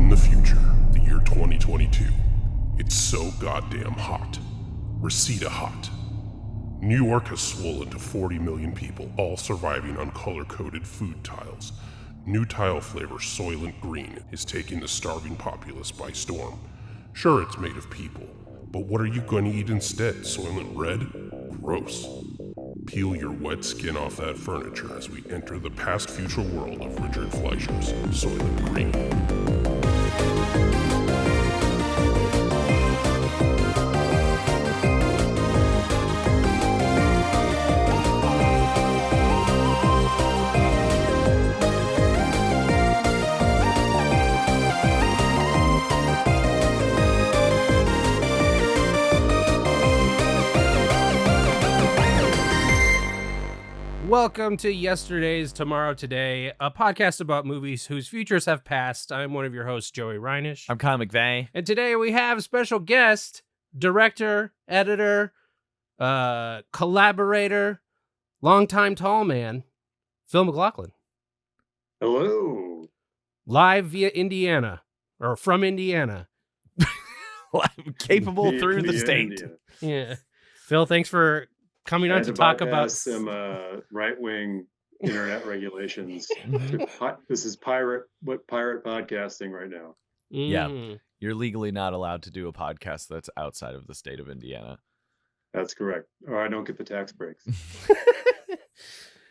in the future, the year 2022. It's so goddamn hot. Reseda hot. New York has swollen to 40 million people, all surviving on color-coded food tiles. New tile flavor Soylent Green is taking the starving populace by storm. Sure, it's made of people, but what are you going to eat instead? Soylent Red? Gross. Peel your wet skin off that furniture as we enter the past-future world of Richard Fleischer's Soylent Green. Welcome to Yesterday's Tomorrow Today, a podcast about movies whose futures have passed. I'm one of your hosts, Joey Reinish. I'm Kyle McVeigh. And today we have a special guest, director, editor, collaborator, longtime tall man, Phil McLaughlin. Hello. Live via Indiana, or from Indiana. Capable through the state. India. Yeah. Phil, thanks for coming on to talk about some right-wing internet regulations. This is pirate podcasting right now. Yeah. You're legally not allowed to do a podcast that's outside of the state of Indiana. That's correct. Or I don't get the tax breaks.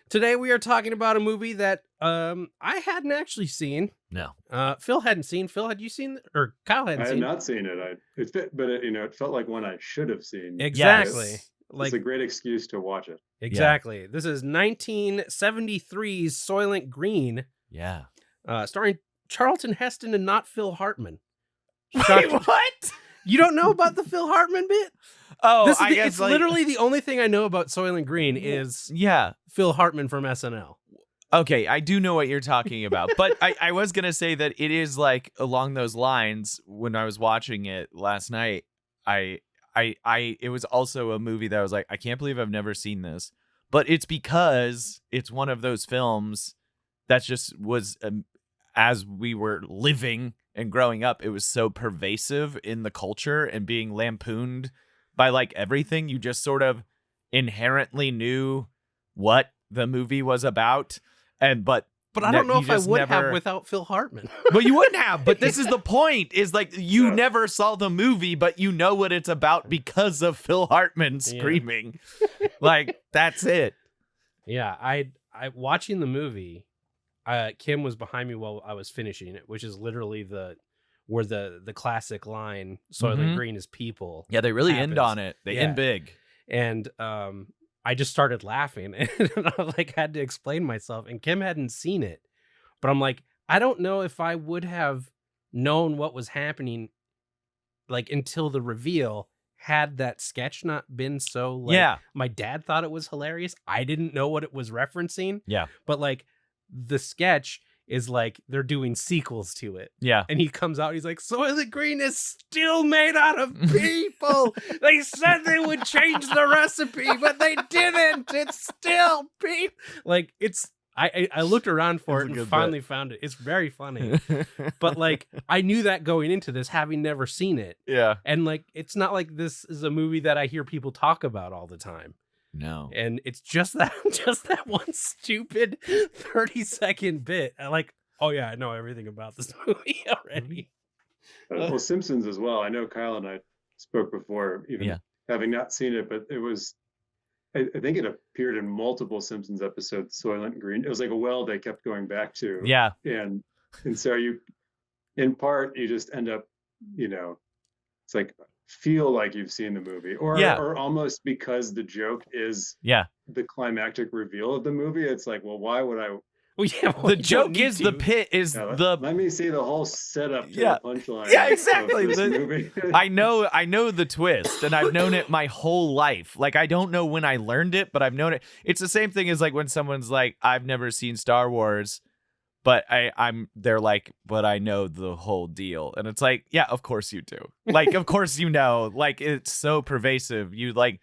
Today we are talking about a movie that I hadn't actually seen. No. Phil hadn't seen. Phil, had you seen? Or Kyle hadn't I seen? had not seen it. It felt like one I should have seen. Exactly. Yes. Like, it's a great excuse to watch it. Exactly. Yeah. This is 1973's Soylent Green. Yeah. Starring Charlton Heston and not Phil Hartman. Wait, what? You don't know about the Phil Hartman bit? Oh, it's literally the only thing I know about Soylent Green is Phil Hartman from SNL. Okay, I do know what you're talking about, but I was going to say that it is like along those lines. When I was watching it last night, it was also a movie that I was like, I can't believe I've never seen this, but it's because it's one of those films that just was, as we were living and growing up, it was so pervasive in the culture and being lampooned by like everything. You just sort of inherently knew what the movie was about. But I don't know if I would have without Phil Hartman. Well, you wouldn't have, but this is the point, is like you never saw the movie, but you know what it's about because of Phil Hartman screaming. Like, that's it. Yeah, I watching the movie, Kim was behind me while I was finishing it, which is literally where the classic line, Soylent Green is people. Yeah, they really happens. end on it. They end big. And I just started laughing and I had to explain myself, and Kim hadn't seen it, but I'm like, I don't know if I would have known what was happening like until the reveal had that sketch not been so my dad thought it was hilarious. I didn't know what it was referencing. Yeah. But like the sketch is like they're doing sequels to it. Yeah. And he comes out, he's like, Soylent Green is still made out of people. They said they would change the recipe, but they didn't. It's still people. Like, it's I looked around for it and finally found it. It's very funny. But like I knew that going into this, having never seen it. Yeah. And like it's not like this is a movie that I hear people talk about all the time. No. And it's just that one stupid 30-second bit. I like, oh yeah, I know everything about this movie already. Well, Simpsons as well. I know Kyle and I spoke before, even having not seen it, but it was, I think it appeared in multiple Simpsons episodes, Soylent Green. It was like a well they kept going back to. Yeah. And so you, in part, you just end up, it's like, feel like you've seen the movie or almost because the joke is the climactic reveal of the movie. It's like, well, why would I? Well, the joke is the pit is let me see the whole setup to the punchline. Yeah, exactly. This movie. I know the twist, and I've known it my whole life. Like, I don't know when I learned it, but I've known it. It's the same thing as like when someone's like, I've never seen Star Wars, but they're like, but I know the whole deal. And it's like, yeah, of course you do. Like, of course you know. Like, it's so pervasive. You like,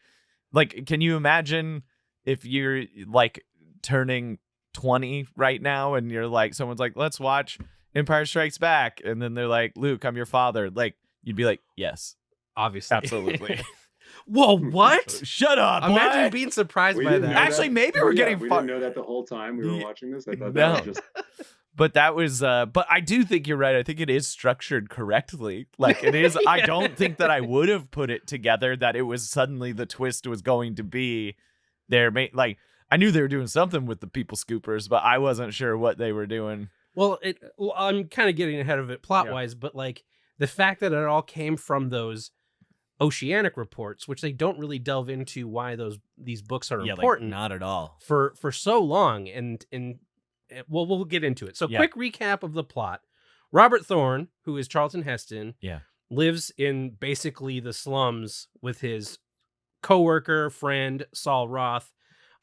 can you imagine if you're like turning 20 right now and you're like, someone's like, let's watch Empire Strikes Back, and then they're like, Luke, I'm your father. Like, you'd be like, yes, obviously, absolutely. Whoa, what? Shut up! Imagine what? being surprised We by didn't that. know Actually, that. maybe we're getting we far. didn't know that the whole time we were watching this. I thought No. that was just But that was, but I do think you're right. I think it is structured correctly. Like it is. I don't think that I would have put it together that it was suddenly the twist was going to be there. Like I knew they were doing something with the people scoopers, but I wasn't sure what they were doing. Well, I'm kind of getting ahead of it plot wise, but like the fact that it all came from those oceanic reports, which they don't really delve into why these books are important. Like, not at all for so long, and well, we'll get into it. So, quick recap of the plot: Robert Thorne, who is Charlton Heston, lives in basically the slums with his coworker friend Saul Roth.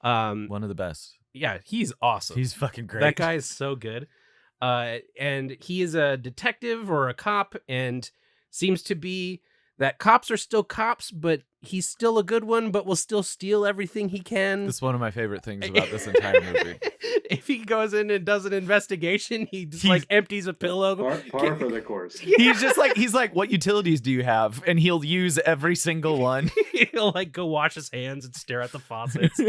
One of the best. Yeah, he's awesome. He's fucking great. That guy is so good. And he is a detective or a cop, and seems to be that cops are still cops, but he's still a good one, but will still steal everything he can. That's one of my favorite things about this entire movie. If he goes in and does an investigation, he just like empties a pillow. Par for the course. He's like, what utilities do you have? And he'll use every single one. He'll like go wash his hands and stare at the faucets.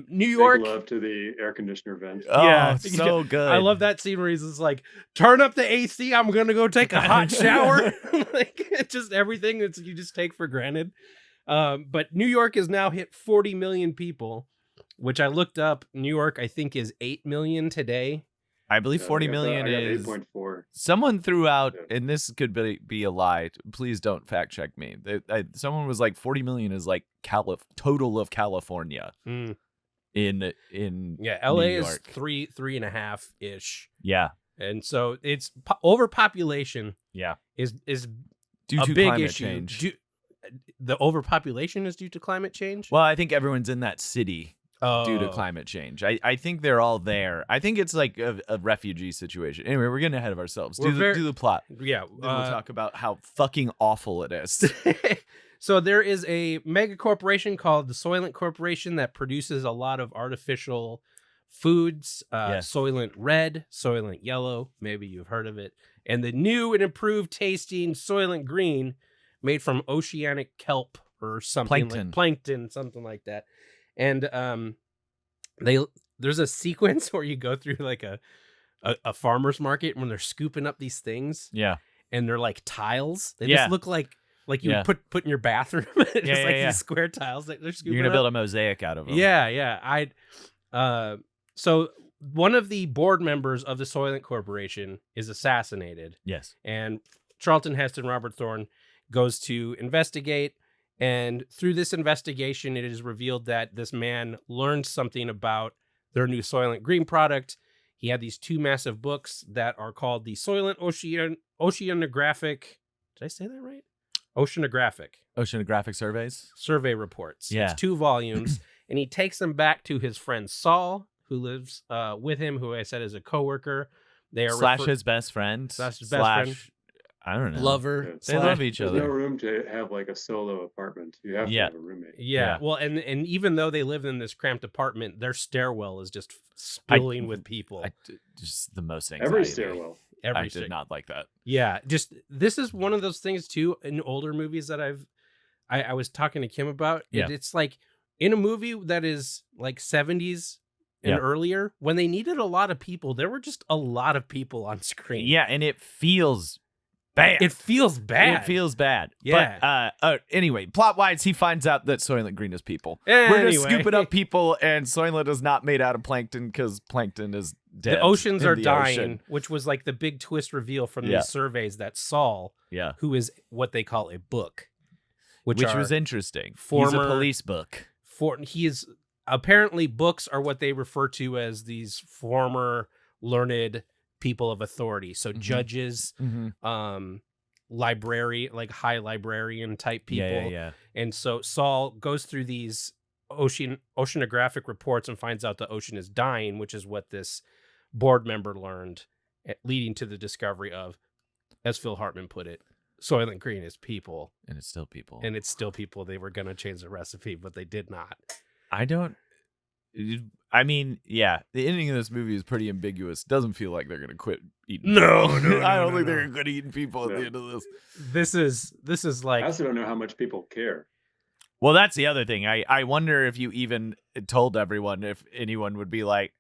New York. Big love to the air conditioner vent. Oh, yeah, so good. I love that scene where he's just like, turn up the AC. I'm going to go take a hot shower. Like it's just everything that you just take for granted. But New York has now hit 40 million people, which I looked up. New York, I think, is 8 million today. I believe 40 million is 8.4. Someone threw out, and this could be a lie. Please don't fact check me. Someone was like 40 million is like total of California. In LA New is York. 3.5 ish. Yeah, and so it's overpopulation. Yeah, is due a to big climate issue. change. The overpopulation is due to climate change. Well, I think everyone's in that city due to climate change. I think they're all there. I think it's like a refugee situation. Anyway, we're getting ahead of ourselves. Do the plot. Yeah, then we'll talk about how fucking awful it is. So there is a mega corporation called the Soylent Corporation that produces a lot of artificial foods. Soylent Red, Soylent Yellow, maybe you've heard of it, and the new and improved tasting Soylent Green, made from oceanic kelp or something, plankton, something like that. And there's a sequence where you go through like a farmer's market when they're scooping up these things. Yeah, and they're like tiles. They just look like you would put in your bathroom. These square tiles that they're scooping. You're gonna up. build a mosaic out of them. Yeah. So one of the board members of the Soylent Corporation is assassinated. Yes, and Charlton Heston, Robert Thorne, goes to investigate. And through this investigation, it is revealed that this man learned something about their new Soylent Green product. He had these two massive books that are called the Soylent Oceanographic. Did I say that right? Oceanographic survey reports. Yeah. It's 2 volumes. And he takes them back to his friend Saul, who lives with him, who I said is a coworker. They are his best friend. Friend. I don't know. Lover. They love each other. There's no room to have like a solo apartment. You have to have a roommate. Yeah. Well, and even though they live in this cramped apartment, their stairwell is just spilling with people. Just the most anxiety. Every stairwell. I did not like that. Yeah. Just this is one of those things too in older movies that I was talking to Kim about. It's like in a movie that is like 70s and earlier, when they needed a lot of people, there were just a lot of people on screen. Yeah, and it feels bad. It feels bad. Yeah. But anyway, plot wise, he finds out that Soylent Green is people. We're just scooping up people, and Soylent is not made out of plankton because plankton is dead. The oceans are dying, ocean. which was like the big twist reveal from these surveys that Saul, who is what they call a book, which was interesting. He's a police book. He is apparently books are what they refer to as these former learned people of authority. So judges, high librarian type people. Yeah. And so Saul goes through these oceanographic reports and finds out the ocean is dying, which is what this board member learned, leading to the discovery of, as Phil Hartman put it, Soylent Green is people. And it's still people. They were going to change the recipe, but they did not. I don't I mean, yeah, the ending of this movie is pretty ambiguous. Doesn't feel like they're gonna quit eating. No, people. no, I don't no, think no. they're gonna quit eating people at the end of this. This is like I also don't know how much people care. Well, that's the other thing. I wonder if you even told everyone, if anyone would be like,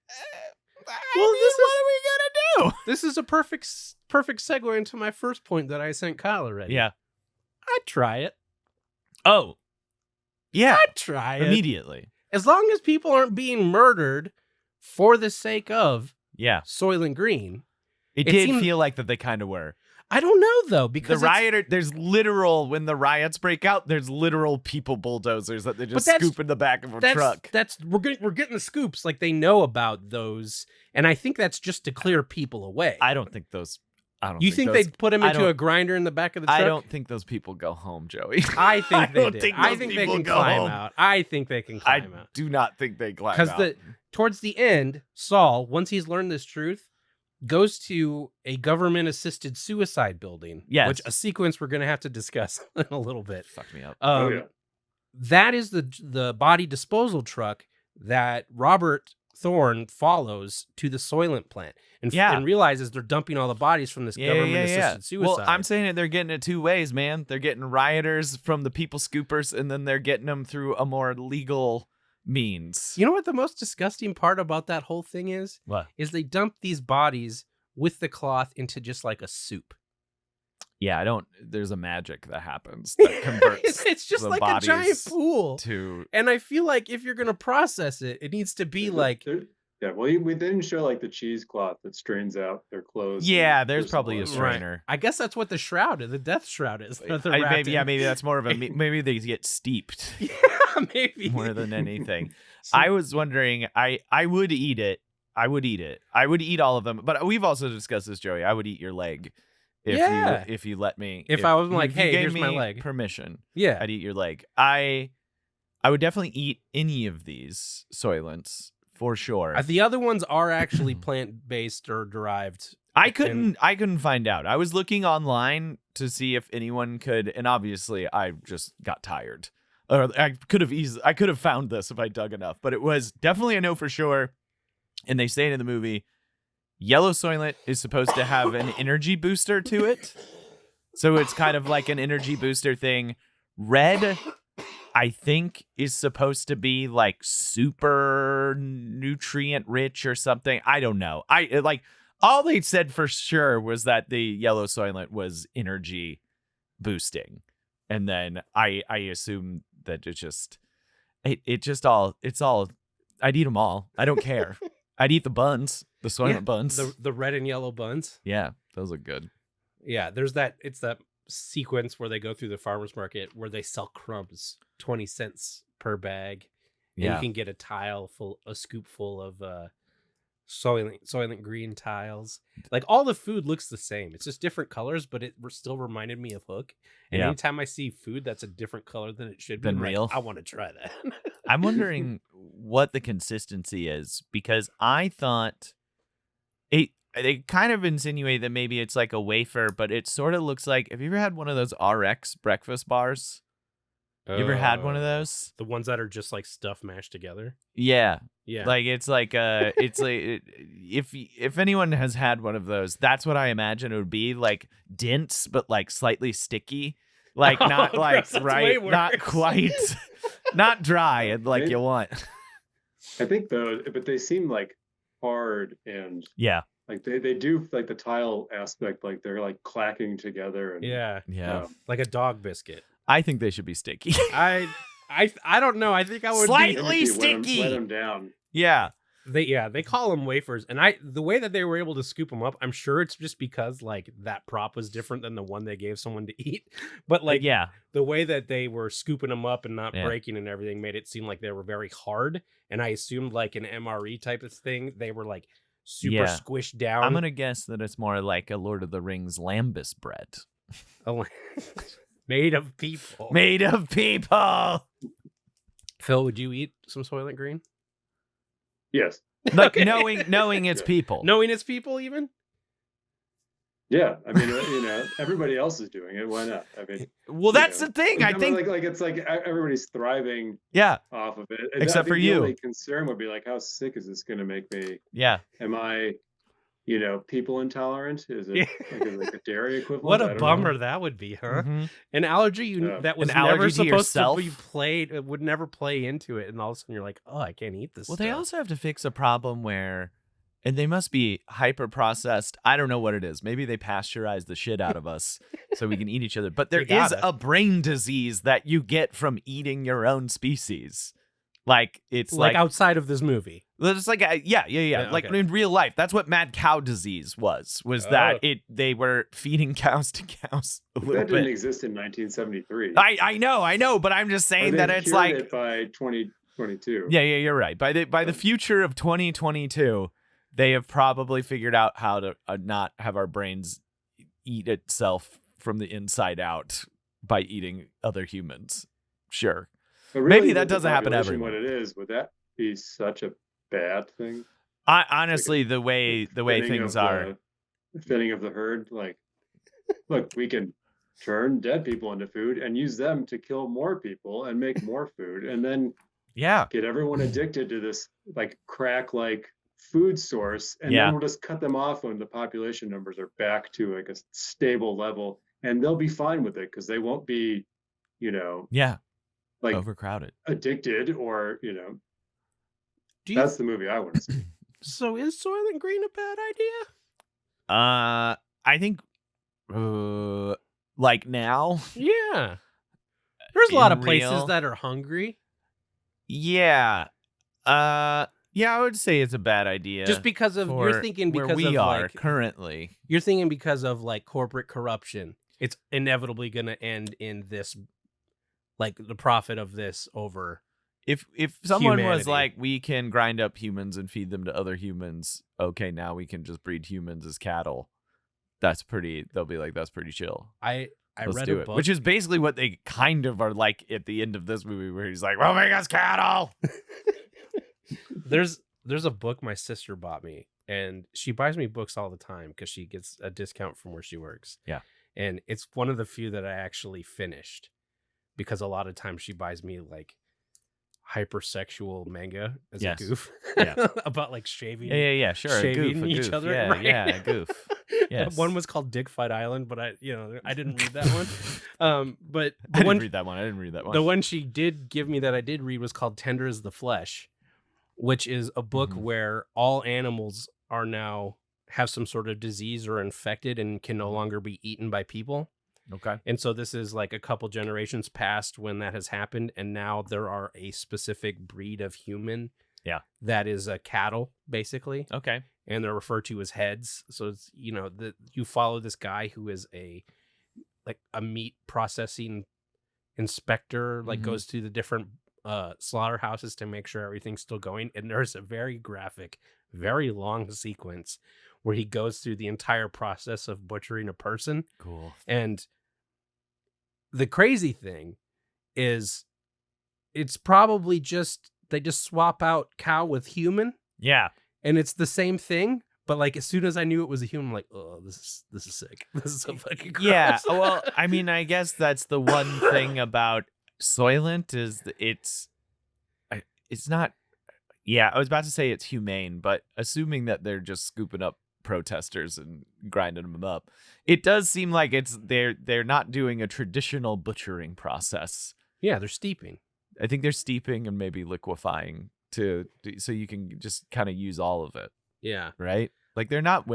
well, what are we gonna do? This is a perfect segue into my first point that I sent Kyle already. Yeah. I'd try it. Oh. Yeah. I'd try it. Immediately. As long as people aren't being murdered for the sake of Soylent Green. It did feel like that they kind of were. I don't know, though, because there's literal, when the riots break out, there's literal people bulldozers that they just scoop in the back of a truck. We're getting the scoops, like they know about those, and I think that's just to clear people away. I don't think those... You think they'd put him into a grinder in the back of the truck? I don't think those people go home, Joey. I think they did. I think they can climb out. I think they can climb out. I do not think they climb out. Because towards the end, Saul, once he's learned this truth, goes to a government-assisted suicide building. Yes. Which a sequence we're going to have to discuss in a little bit. Fuck me up. That is the body disposal truck that Robert Thorne follows to the Soylent plant and realizes they're dumping all the bodies from this government-assisted suicide. Well, I'm saying it, they're getting it two ways, man. They're getting rioters from the people scoopers, and then they're getting them through a more legal means. You know what the most disgusting part about that whole thing is? What? Is they dump these bodies with the cloth into just like a soup. Yeah, there's a magic that happens that converts it's just like a giant pool. And I feel like if you're going to process it, it needs to be like... Yeah, well, we didn't show like the cheesecloth that strains out their clothes. Yeah, there's probably a strainer. Right. I guess that's what the shroud is, the death shroud is. Maybe that's more of a... Maybe they get steeped. Yeah, maybe. More than anything. I was wondering, I would eat it. I would eat all of them. But we've also discussed this, Joey. I would eat your leg. If you let me. If I was like, hey, here's my leg. Permission. Yeah. I'd eat your leg. I would definitely eat any of these Soylents for sure. The other ones are actually plant-based or derived. I couldn't find out. I was looking online to see if anyone could, and obviously I just got tired. Or I could have found this if I dug enough, but it was definitely a no for sure. And they say it in the movie, yellow Soylent is supposed to have an energy booster to it. So it's kind of like an energy booster thing. Red, I think, is supposed to be like super nutrient rich or something. I don't know. All they said for sure was that the yellow Soylent was energy boosting. And then I assume that it's all, I'd eat them all. I don't care. I'd eat the buns, the Soylent buns. The red and yellow buns. Yeah, those look good. Yeah, it's that sequence where they go through the farmer's market where they sell crumbs, 20 cents per bag. And you can get a scoop full of Soylent Green tiles. Like all the food looks the same. It's just different colors, but it still reminded me of Hook. And anytime I see food that's a different color than it should be, real, I want to try that. I'm wondering what the consistency is, because I thought they kind of insinuate that maybe it's like a wafer, but it sort of looks like, have you ever had one of those RX breakfast bars? You ever had one of those? The ones that are just like stuff mashed together? Yeah. Yeah. Like it's like if anyone has had one of those, that's what I imagine it would be, like dense but like slightly sticky. Like not like right, not quite not dry and like you want. I think though, but they seem like hard and like they do like the tile aspect, like they're like clacking together and like a dog biscuit. I think they should be sticky. I don't know. I think I would slightly sticky. Let them down. Yeah. They call them wafers, and the way that they were able to scoop them up, I'm sure it's just because like that prop was different than the one they gave someone to eat. But like the way that they were scooping them up and not breaking and everything made it seem like they were very hard. And I assumed like an MRE type of thing, they were like super squished down. I'm gonna guess that it's more like a Lord of the Rings lambus bread. Made of people. Made of people. Phil, would you eat some Soylent Green? Yes. Like knowing it's people. Knowing it's people even? Yeah, I mean, everybody else is doing it. Why not? I mean, well, that's the thing. I think like it's like everybody's thriving. Yeah. Off of it, Except for you. The only concern would be like, how sick is this going to make me? Yeah. Am I, people intolerant? Is it like a dairy equivalent? What a bummer that would be, huh? Mm-hmm. An allergy that was never supposed to be played. It would never play into it, and all of a sudden you're like, oh, I can't eat this. Well, stuff. They also have to fix a problem where. And they must be hyper processed. I don't know what it is. Maybe they pasteurize the shit out of us so we can eat each other. But there is a brain disease that you get from eating your own species. Like it's like outside of this movie. It's like yeah. Like in real life, that's what mad cow disease was that they were feeding cows to cows. That didn't exist in 1973. I know, but I'm just saying that it's like it by 2022. Yeah, you're right. By the future of 2022. They have probably figured out how to not have our brains eat itself from the inside out by eating other humans. Sure. Really, maybe that doesn't happen everywhere. What it is, would that be such a bad thing? Honestly, the way things are. The thinning of the herd. Like, look, we can turn dead people into food and use them to kill more people and make more food. And then get everyone addicted to this like crack-like food source, and then we'll just cut them off when the population numbers are back to like a stable level, and they'll be fine with it because they won't be, like overcrowded, addicted, or that's the movie I want to see. So is Soylent Green a bad idea? I think, like now, there's a lot of places that are hungry. Yeah, I would say it's a bad idea. Just because of you're thinking because where we of are like, currently. You're thinking because of like corporate corruption. It's inevitably going to end in this, like the profit of this over. If someone was like, we can grind up humans and feed them to other humans. Okay, now we can just breed humans as cattle. They'll be like, that's pretty chill. I Let's read do a it. book. Which is basically what they kind of are like at the end of this movie, where he's like, "We'll make us cattle." There's a book my sister bought me, and she buys me books all the time because she gets a discount from where she works. Yeah. And it's one of the few that I actually finished, because a lot of times she buys me like hypersexual manga as a goof. About like shaving. Sure. Shaving a each goof. other. A goof. Yes. One was called Dick Fight Island, but I didn't read that one. But I didn't read that one. The one she did give me that I did read was called Tender as the Flesh, which is a book where all animals are now have some sort of disease or infected and can no longer be eaten by people. Okay. And so this is like a couple generations past when that has happened, and now there are a specific breed of human that is a cattle, basically. Okay. And they're referred to as heads. So it's, you follow this guy who is a meat processing inspector, goes to the different slaughterhouses to make sure everything's still going. And there's a very graphic, very long sequence where he goes through the entire process of butchering a person. Cool. And the crazy thing is it's probably just they just swap out cow with human. Yeah. And it's the same thing, but like as soon as I knew it was a human, I'm like, oh, this is sick. This is so fucking gross. Yeah. Well, I mean, I guess that's the one thing about Soylent is it's not. Yeah, I was about to say it's humane, but assuming that they're just scooping up protesters and grinding them up, it does seem like they're not doing a traditional butchering process. Yeah, they're steeping. I think they're steeping and maybe liquefying so you can just kind of use all of it. Yeah. Right? Like they're not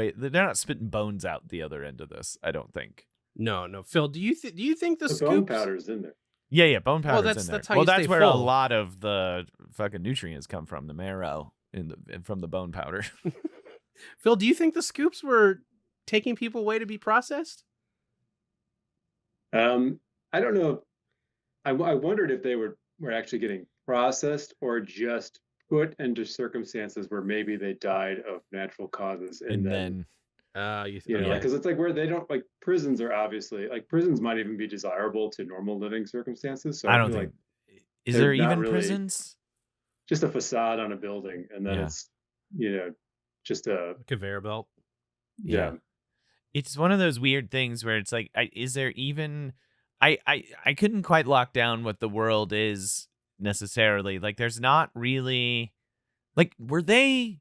spitting bones out the other end of this, I don't think. No. Phil, do you think the bone powder's in there? Yeah, bone powder's in there. That's where full. A lot of the fucking nutrients come from, the marrow from the bone powder. Phil, do you think the scoops were taking people away to be processed? I don't know. I wondered if they were actually getting processed or just put into circumstances where maybe they died of natural causes, and then because it's like where they don't like prisons are obviously like prisons might even be desirable to normal living circumstances. So I don't think is there even really prisons? Just a facade on a building, and then it's just a conveyor belt. Yeah. it's one of those weird things where it's like, is there even? I couldn't quite lock down what the world is necessarily. Like, there's not really. Like, were they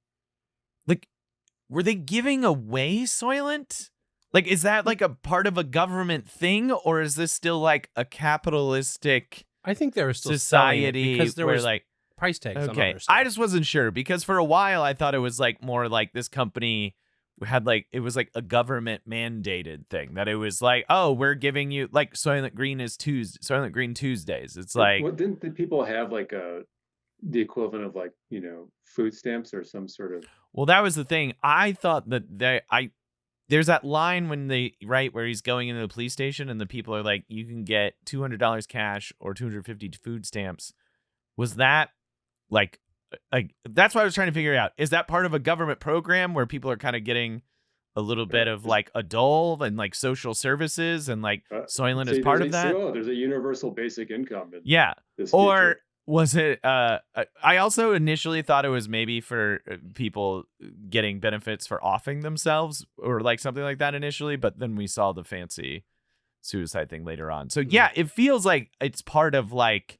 giving away Soylent? Like, is that like a part of a government thing, or is this still like a capitalistic? I think there was still society because there where was like price tags on okay, other stuff. I just wasn't sure because for a while I thought it was like more like this company had like it was like a government mandated thing that it was like, oh, we're giving you like Soylent Green Tuesdays. It's like, what didn't the people have like the equivalent of like food stamps or some sort of? Well, that was the thing. I thought that there's that line when where he's going into the police station and the people are like, you can get $200 cash or 250 food stamps. Was that like that's what I was trying to figure out. Is that part of a government program where people are kind of getting a little bit of like a dole and like social services and like Soylent is part of that? There's a universal basic income. Yeah. Or was it I also initially thought it was maybe for people getting benefits for offing themselves or like something like that initially, but then we saw the fancy suicide thing later on. So yeah, it feels like it's part of like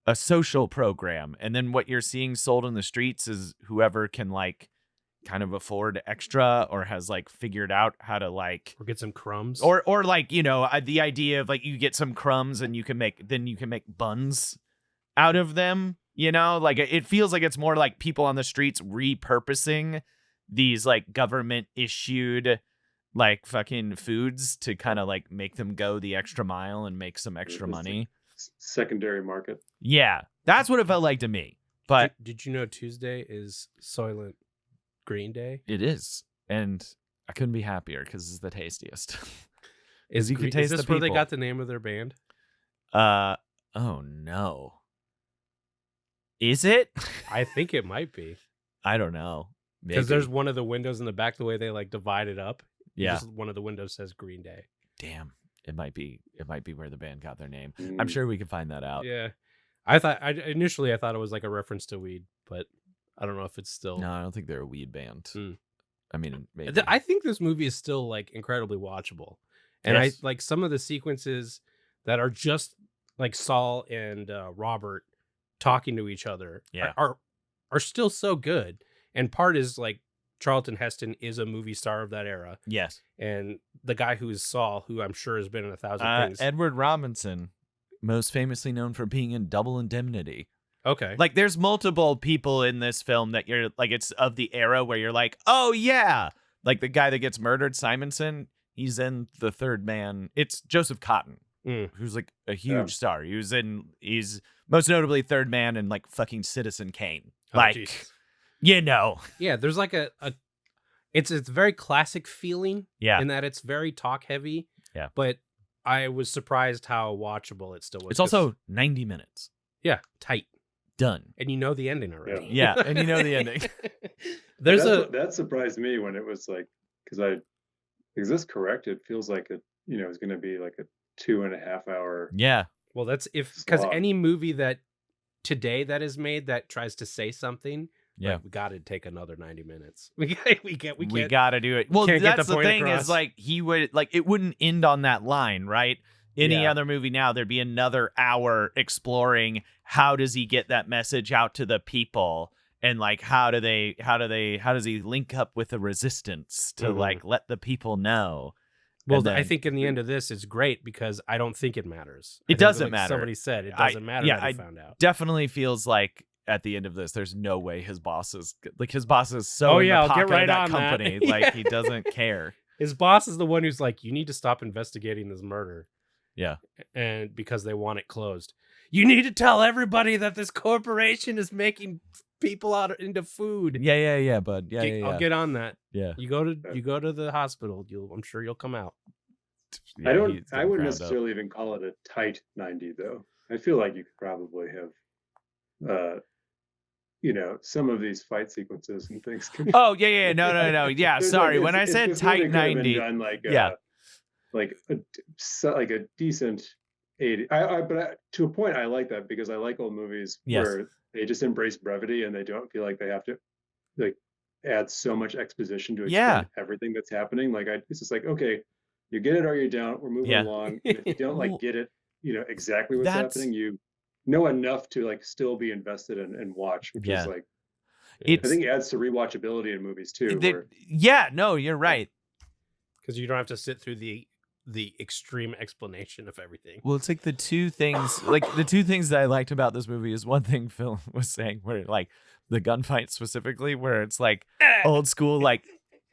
a social program, and then what you're seeing sold in the streets is whoever can like kind of afford extra or has like figured out how to like or get some crumbs or like the idea of like you get some crumbs and you can make buns out of them, like it feels like it's more like people on the streets repurposing these like government issued like fucking foods to kind of like make them go the extra mile and make some extra money. Secondary market. Yeah, that's what it felt like to me. But did you know Tuesday is Soylent Green Day? It is, and I couldn't be happier because it's the tastiest. Is you can taste is this the where they people. got the name of their band? Oh no, is it? I think it might be. I don't know because there's one of the windows in the back. The way they like divide it up. Yeah, just one of the windows says Green Day. Damn. It might be where the band got their name. I'm sure we can find that out. Yeah. I thought it was like a reference to weed, but I don't know if it's still. No, I don't think they're a weed band. I mean, maybe. I think this movie is still like incredibly watchable. And yes. I like some of the sequences that are just like Saul and Robert talking to each other are still so good. And part is like Charlton Heston is a movie star of that era. Yes. And the guy who is Saul, who I'm sure has been in 1,000 things. Edward Robinson, most famously known for being in Double Indemnity. Okay. Like there's multiple people in this film that you're like, it's of the era where you're like, oh yeah. Like the guy that gets murdered, Simonson, he's in The Third Man. It's Joseph Cotton, who's like a huge star. He's most notably Third Man and like fucking Citizen Kane. Like, Yeah, there's like it's very classic feeling. Yeah. In that it's very talk heavy. Yeah. But I was surprised how watchable it still was. It's also 90 minutes. Yeah, tight. Done. And you know the ending already. Yeah, and you know the ending. That surprised me when it was like, because is this correct? It feels like it's going to be like a 2.5 hour. Yeah. Well, that's because any movie that today that is made that tries to say something. Yeah, like, we got to take another 90 minutes. We got to do it. Well, that's the thing across. Is like he would like it wouldn't end on that line, right? Any other movie now, there'd be another hour exploring how does he get that message out to the people, and like how does he link up with the resistance to like let the people know. Well, then, I think in the end of this, it's great because I don't think it matters. It doesn't matter. Somebody said it doesn't matter. Yeah, I found out. Definitely feels like. At the end of this, there's no way his boss is so in the pocket get right of that on company. That. Like he doesn't care. His boss is the one who's like, you need to stop investigating this murder. Yeah. And because they want it closed. You need to tell everybody that this corporation is making people out into food. Yeah, bud. I'll get on that. Yeah. You go to the hospital, I'm sure you'll come out. Yeah, I wouldn't necessarily even call it a tight 90 though. I feel like you could probably have some of these fight sequences and things. No. Yeah, sorry. When I said tight 90, done like a decent 80. But to a point, I like that because I like old movies where they just embrace brevity and they don't feel like they have to like adds so much exposition to explain everything that's happening. Like it's just like, okay, you get it or you don't. We're moving along. And if you don't like get it, exactly what's happening, you know enough to like still be invested and watch, which is like, I think it adds to rewatchability in movies too. No, you're right. Because you don't have to sit through the extreme explanation of everything. Well, it's like the two things that I liked about this movie is one thing Phil was saying, where like the gunfight specifically, where it's like old school, like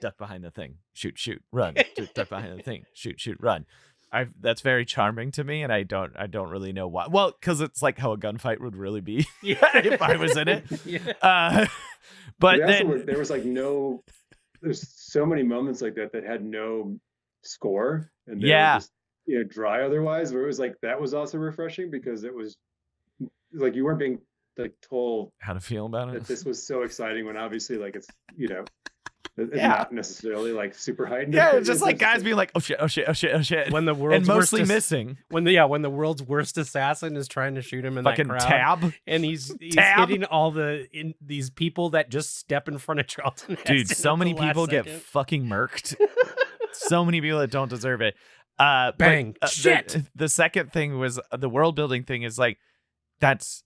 duck behind the thing, shoot, run, duck behind the thing, shoot, run. That's very charming to me, and I don't really know why. Well, because it's like how a gunfight would really be if I was in it. But then there was like there's so many moments like that had no score, and they were just dry otherwise. Where it was like that was also refreshing because it was like you weren't being like told how to feel about it. That this was so exciting when obviously like it's it's not necessarily like super heightened. Yeah, it's just like guys being like, oh shit. When the world's and mostly missing. When the world's worst assassin is trying to shoot him in fucking that crowd. Tab. And he's hitting all these people that just step in front of Charlton Heston. Dude, so many people get fucking murked. So many people that don't deserve it. Bang. Shit. The second thing was the world building thing is like, that's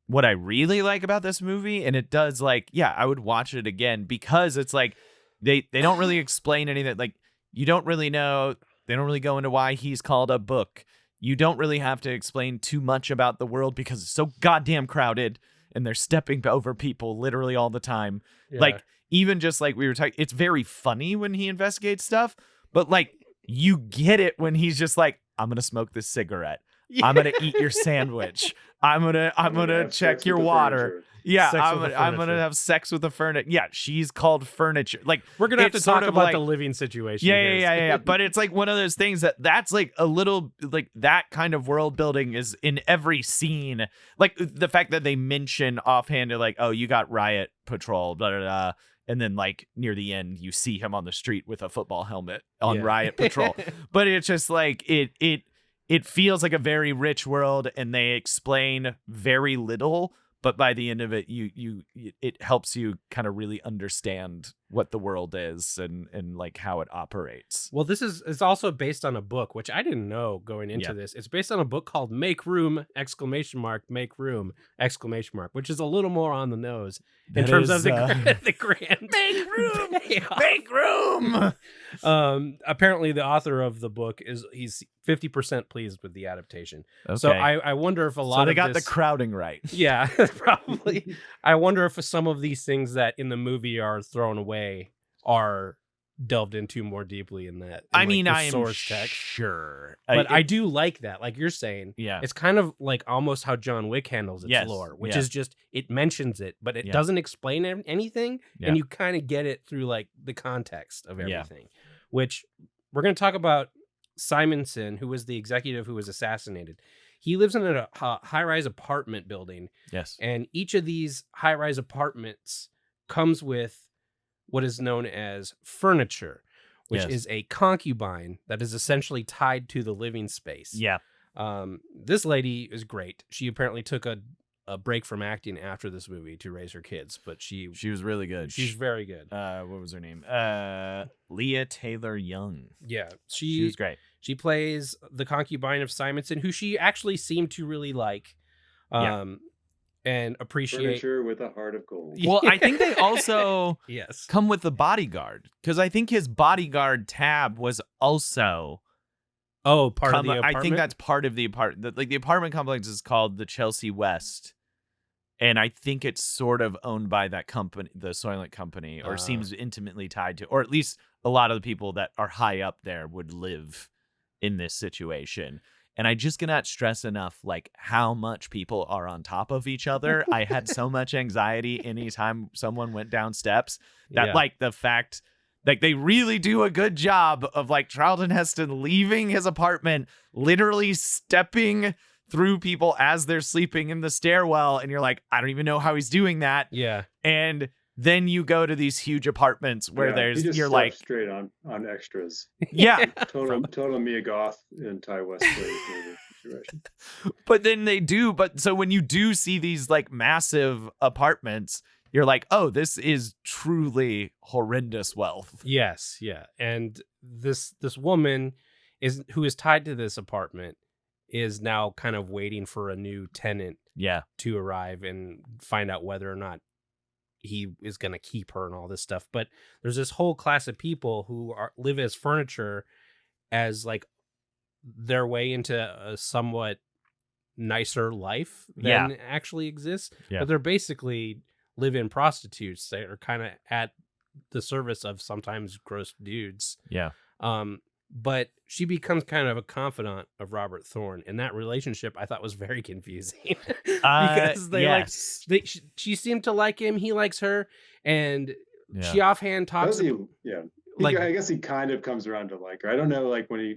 what I really like about this movie. And it does like, I would watch it again because it's like, they don't really explain anything. Like, you don't really know. They don't really go into why he's called a book. You don't really have to explain too much about the world because it's so goddamn crowded and they're stepping over people literally all the time. Yeah. Like, even just like we were talking, it's very funny when he investigates stuff, but like you get it when he's just like, I'm going to smoke this cigarette. Yeah. I'm going to eat your sandwich. I'm going to check your water. Furniture. Yeah, I'm gonna have sex with the furniture. Yeah, she's called furniture. Like we're gonna have to talk about the living situation. Yeah. But it's like one of those things that's like a little like that kind of world building is in every scene. Like the fact that they mention offhanded, like, oh, you got riot patrol, blah blah blah. And then like near the end, you see him on the street with a football helmet on riot patrol. But it's just like it feels like a very rich world, and they explain very little. But by the end of it, it helps you kind of really understand what the world is and like how it operates. Well, it's also based on a book, which I didn't know going into this. It's based on a book called Make Room! Make Room! Which is a little more on the nose in terms of the grand Make room! Make room! Apparently, the author of the book he's 50% pleased with the adaptation. Okay. So I wonder if a lot of they got the crowding right. Yeah, probably. I wonder if some of these things that in the movie are thrown away are delved into more deeply in that. I mean, I am text. sure. But I do like that. Like you're saying, it's kind of like almost how John Wick handles its lore, which is just, it mentions it, but it doesn't explain anything. And you kind of get it through like the context of everything, which we're going to talk about. Simonson, who was the executive who was assassinated, he lives in a high-rise apartment building. Yes. And each of these high-rise apartments comes with what is known as furniture, which is a concubine that is essentially tied to the living space. Yeah. This lady is great. She apparently took a break from acting after this movie to raise her kids, but she was really good. She's very good. What was her name? Leah Taylor Young. Yeah, she was great. She plays the concubine of Simonson, who she actually seemed to really like, and appreciate. Furniture with a heart of gold. Well, I think they also yes come with the bodyguard, because I think his bodyguard Tab was also. Oh, part of the apartment? I think that's part of the apartment. Like the apartment complex is called the Chelsea West. And I think it's sort of owned by that company, the Soylent company, or seems intimately tied to, or at least a lot of the people that are high up there would live in this situation. And I just cannot stress enough, like, how much people are on top of each other. I had so much anxiety anytime someone went down steps that, like, the fact... Like, they really do a good job of, like, Charlton Heston leaving his apartment, literally stepping through people as they're sleeping in the stairwell. And you're like, I don't even know how he's doing that. Yeah. And then you go to these huge apartments where you're like... straight on extras. Yeah. Total Mia Goth and Ty West situation. But then they do. But so when you do see these, like, massive apartments... you're like, oh, this is truly horrendous wealth. Yes, yeah. And this woman who is tied to this apartment is now kind of waiting for a new tenant to arrive and find out whether or not he is going to keep her and all this stuff. But there's this whole class of people who live as furniture as like their way into a somewhat nicer life than actually exists. But they're basically live-in prostitutes that are kind of at the service of sometimes gross dudes. But she becomes kind of a confidant of Robert Thorne, and that relationship I thought was very confusing because she seemed to like him, he likes her, and she offhand talks. I guess he kind of comes around to like her. I don't know, like when he,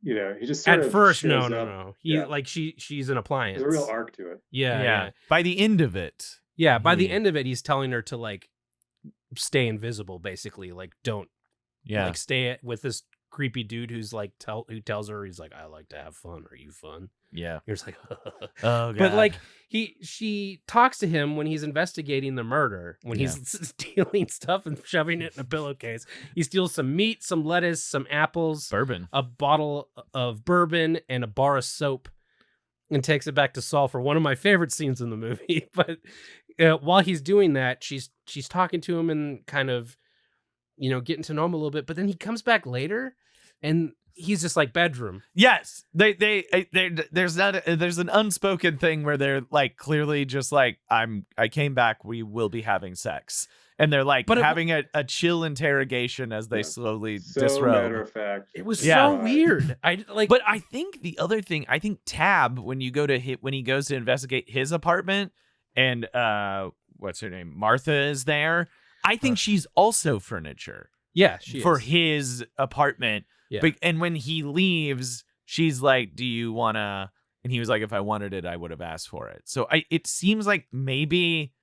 he just sort at of first, no. He like she's an appliance. There's a real arc to it. Yeah. By the end of it, by the end of it, he's telling her to like stay invisible, basically, like don't. Like stay with this creepy dude who's like who tells her, he's like, I like to have fun. Are you fun? Yeah. You're just like, oh god. But like she talks to him when he's investigating the murder, when he's stealing stuff and shoving it in a pillowcase. He steals some meat, some lettuce, some apples, bourbon, a bottle of bourbon, and a bar of soap, and takes it back to Saul for one of my favorite scenes in the movie. But while he's doing that, she's talking to him and kind of, getting to know him a little bit, but then he comes back later and he's just like bedroom. Yes. There's an unspoken thing where they're like clearly just like, I came back, we will be having sex. And they're like having a chill interrogation as they slowly disrobe. Matter of fact. It was so weird. But I think the other thing, Tab, when he goes to investigate his apartment and what's her name? Martha is there. I think she's also furniture. Yeah, she for is. His apartment. Yeah. And when he leaves, she's like, do you want to? And he was like, if I wanted it, I would have asked for it. So it seems like maybe,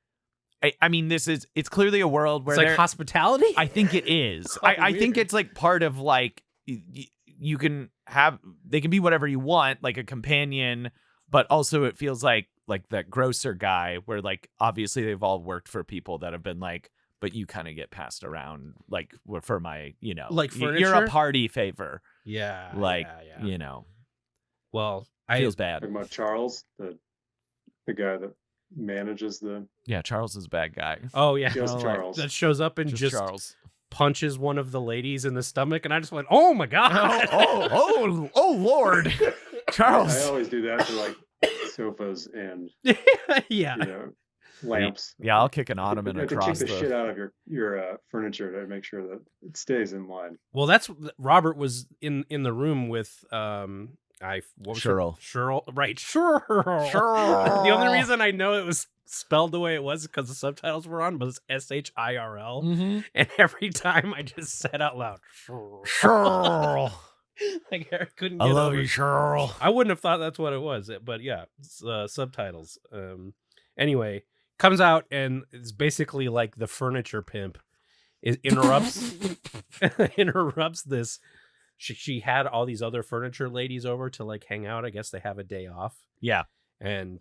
I mean, it's clearly a world where it's like hospitality. I think it is. I think it's like part of like, you can have, they can be whatever you want, like a companion, but also it feels like that grocer guy where like, obviously they've all worked for people that have been like, but you kind of get passed around, like for my, like furniture? You're a party favor. Yeah. Like, Well, feels bad. Talking about Charles, the guy that manages the. Yeah, Charles is a bad guy. Oh yeah, just Charles that shows up and just Charles punches one of the ladies in the stomach, and I just went, "Oh my god! oh Lord, Charles!" I always do that to like sofas and lamps. Yeah, I'll kick an ottoman across the shit out of your furniture to make sure that it stays in line. Well, that's Robert was in the room with Cheryl. Right, Cheryl. The only reason I know it was spelled the way it was because the subtitles were on, was SHIRL. Mm-hmm. And every time I just said out loud, Cheryl. Like I couldn't. I love you, Cheryl. I wouldn't have thought that's what it was, but yeah, subtitles. Anyway, comes out and it's basically like the furniture pimp interrupts this. She had all these other furniture ladies over to like hang out. I guess they have a day off. Yeah. And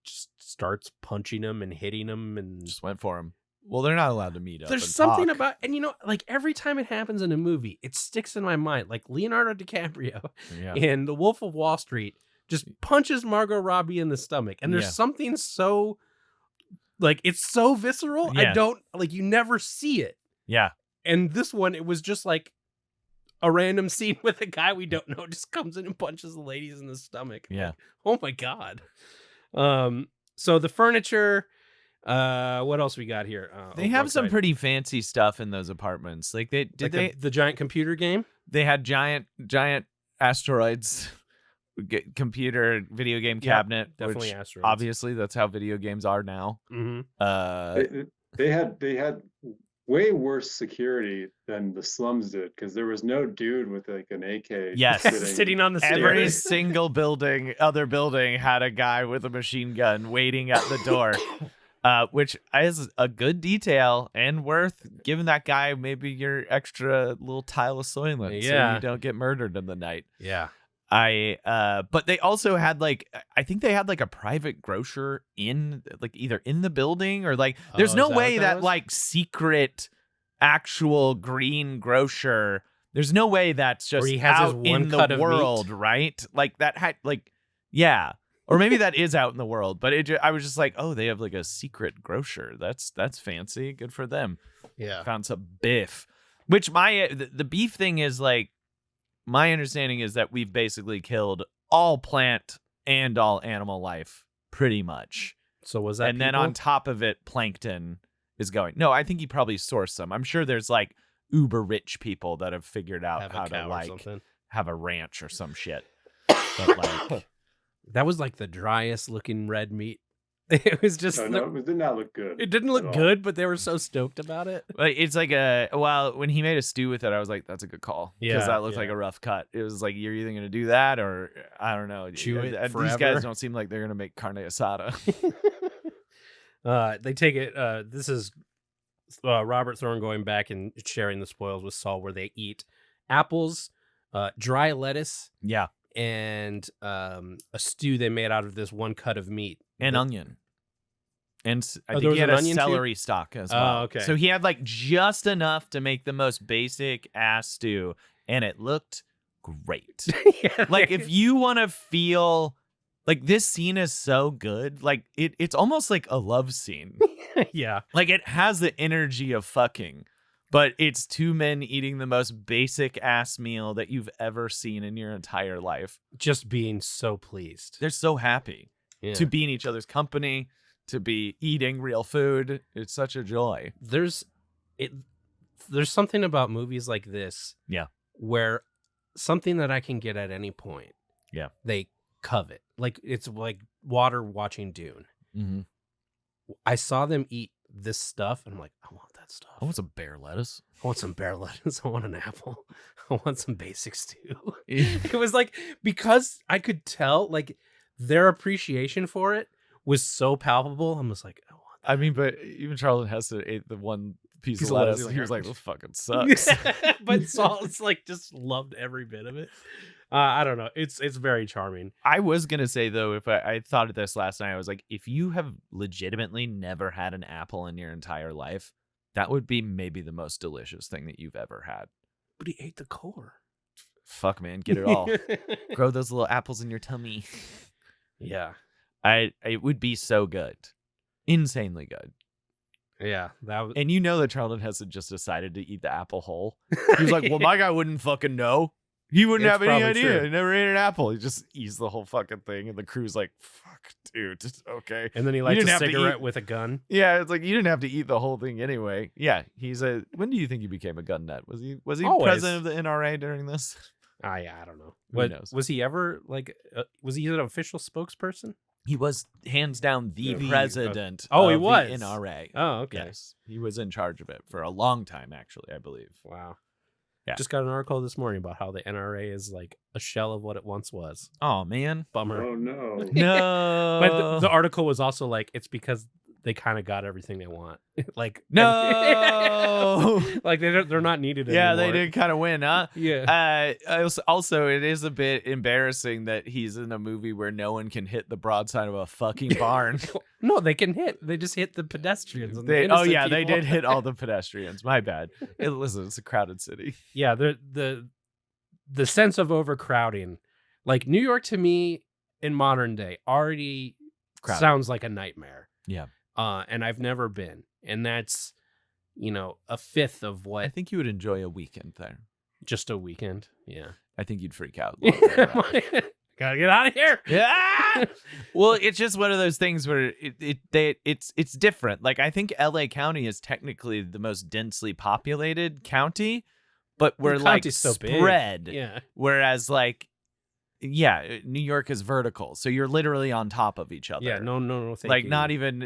just starts punching him and hitting him and just went for him. Well, they're not allowed to meet up. There's something about, and like every time it happens in a movie, it sticks in my mind. Like Leonardo DiCaprio in The Wolf of Wall Street just punches Margot Robbie in the stomach. And there's something so, like, it's so visceral. Yeah. I don't, like, you never see it. Yeah. And this one, it was just like a random scene with a guy we don't know just comes in and punches the ladies in the stomach. Yeah. Like, oh my God. So the furniture, what else we got here? They have some pretty fancy stuff in those apartments. Like the giant computer game. They had giant asteroids, computer video game cabinet. Definitely which asteroids. Obviously, that's how video games are now. Mm-hmm. They had way worse security than the slums did because there was no dude with like an AK. Yes, sitting on the stairs. Every single other building had a guy with a machine gun waiting at the door. Which is a good detail and worth giving that guy maybe your extra little tile of Soylent so you don't get murdered in the night. Yeah. But they also had like, I think they had like a private grocer in like either in the building or like, there's no way that like secret actual green grocer, there's no way that's just he has out his one in cut the of world, meat. right? Like that had like, yeah. Or maybe that is out in the world, but I was just like, oh, they have like a secret grocer. That's fancy. Good for them. Yeah. Found some beef. Which the beef thing is like, my understanding is that we've basically killed all plant and all animal life pretty much. So was that and then on top of it, plankton is going. No, I think he probably sourced some. I'm sure there's like uber rich people that have figured out how to like have a ranch or some shit. But like that was like the driest looking red meat. It was just it did not look good. It didn't look good, but they were so stoked about it. Like it's like when he made a stew with it, I was like, that's a good call. Because that looked like a rough cut. It was like, you're either gonna do that or I don't know. Chew it forever. These guys don't seem like they're gonna make carne asada. They take it. This is Robert Thorne going back and sharing the spoils with Saul, where they eat apples, dry lettuce, and a stew they made out of this one cut of meat and onion. And I think he had a celery stalk as well. Oh, okay. So he had like just enough to make the most basic ass stew, and it looked great. Like if you want to feel like this scene is so good, like it's almost like a love scene. Yeah. Like it has the energy of fucking, but it's two men eating the most basic ass meal that you've ever seen in your entire life. Just being so pleased. They're so happy to be in each other's company, to be eating real food. It's such a joy. There's something about movies like this, where something that I can get at any point, they covet. Like it's like water watching Dune. Mm-hmm. I saw them eat this stuff, and I'm like, I want that stuff. I want some bear lettuce. I want some bear lettuce. I want an apple. I want some basic stew. It was like, because I could tell like their appreciation for it was so palpable. I'm just like, I want that. I mean, but even Charlotte Heston ate the one piece of lettuce. He was like, this fucking sucks. But Saul's like just loved every bit of it. I don't know. It's very charming. I was going to say, though, if I thought of this last night, I was like, if you have legitimately never had an apple in your entire life, that would be maybe the most delicious thing that you've ever had. But he ate the core. Fuck, man. Get it all. Grow those little apples in your tummy. Yeah. It would be so good. Insanely good. Yeah. And you know that Charlton Heston just decided to eat the apple whole. He was like, well, my guy wouldn't fucking know. He wouldn't have any idea. True. He never ate an apple. He just eats the whole fucking thing. And the crew's like, fuck, dude. Okay. And then he lights a cigarette with a gun. Yeah. It's like, you didn't have to eat the whole thing anyway. Yeah. When do you think he became a gun nut? Was he president of the NRA during this? Yeah, I don't know. Who knows? Was he ever like, was he an official spokesperson? He was hands down the president of the was NRA. Oh, okay. Yes. He was in charge of it for a long time, actually, I believe. Wow. Yeah. Just got an article this morning about how the NRA is like a shell of what it once was. Oh, man. Bummer. Oh, no. No. But the article was also like, it's because they kind of got everything they want. Like, no. Like they're not needed anymore. Yeah, they did kind of win, huh? Yeah. Also, it is a bit embarrassing that he's in a movie where no one can hit the broadside of a fucking barn. No, they can hit. They just hit the pedestrians. And They did hit all the pedestrians. My bad. Listen, it's a crowded city. Yeah, the sense of overcrowding, like New York to me in modern day, already sounds like a nightmare. Yeah. And I've never been, and that's, a fifth of what I think you would enjoy a weekend there. Just a weekend. Yeah. I think you'd freak out. Gotta get out of here. Yeah. Well, it's just one of those things where it's different. Like, I think LA County is technically the most densely populated county, but we're like so spread. Big. Yeah. Whereas New York is vertical, so you're literally on top of each other. Yeah, no, like you. Not even,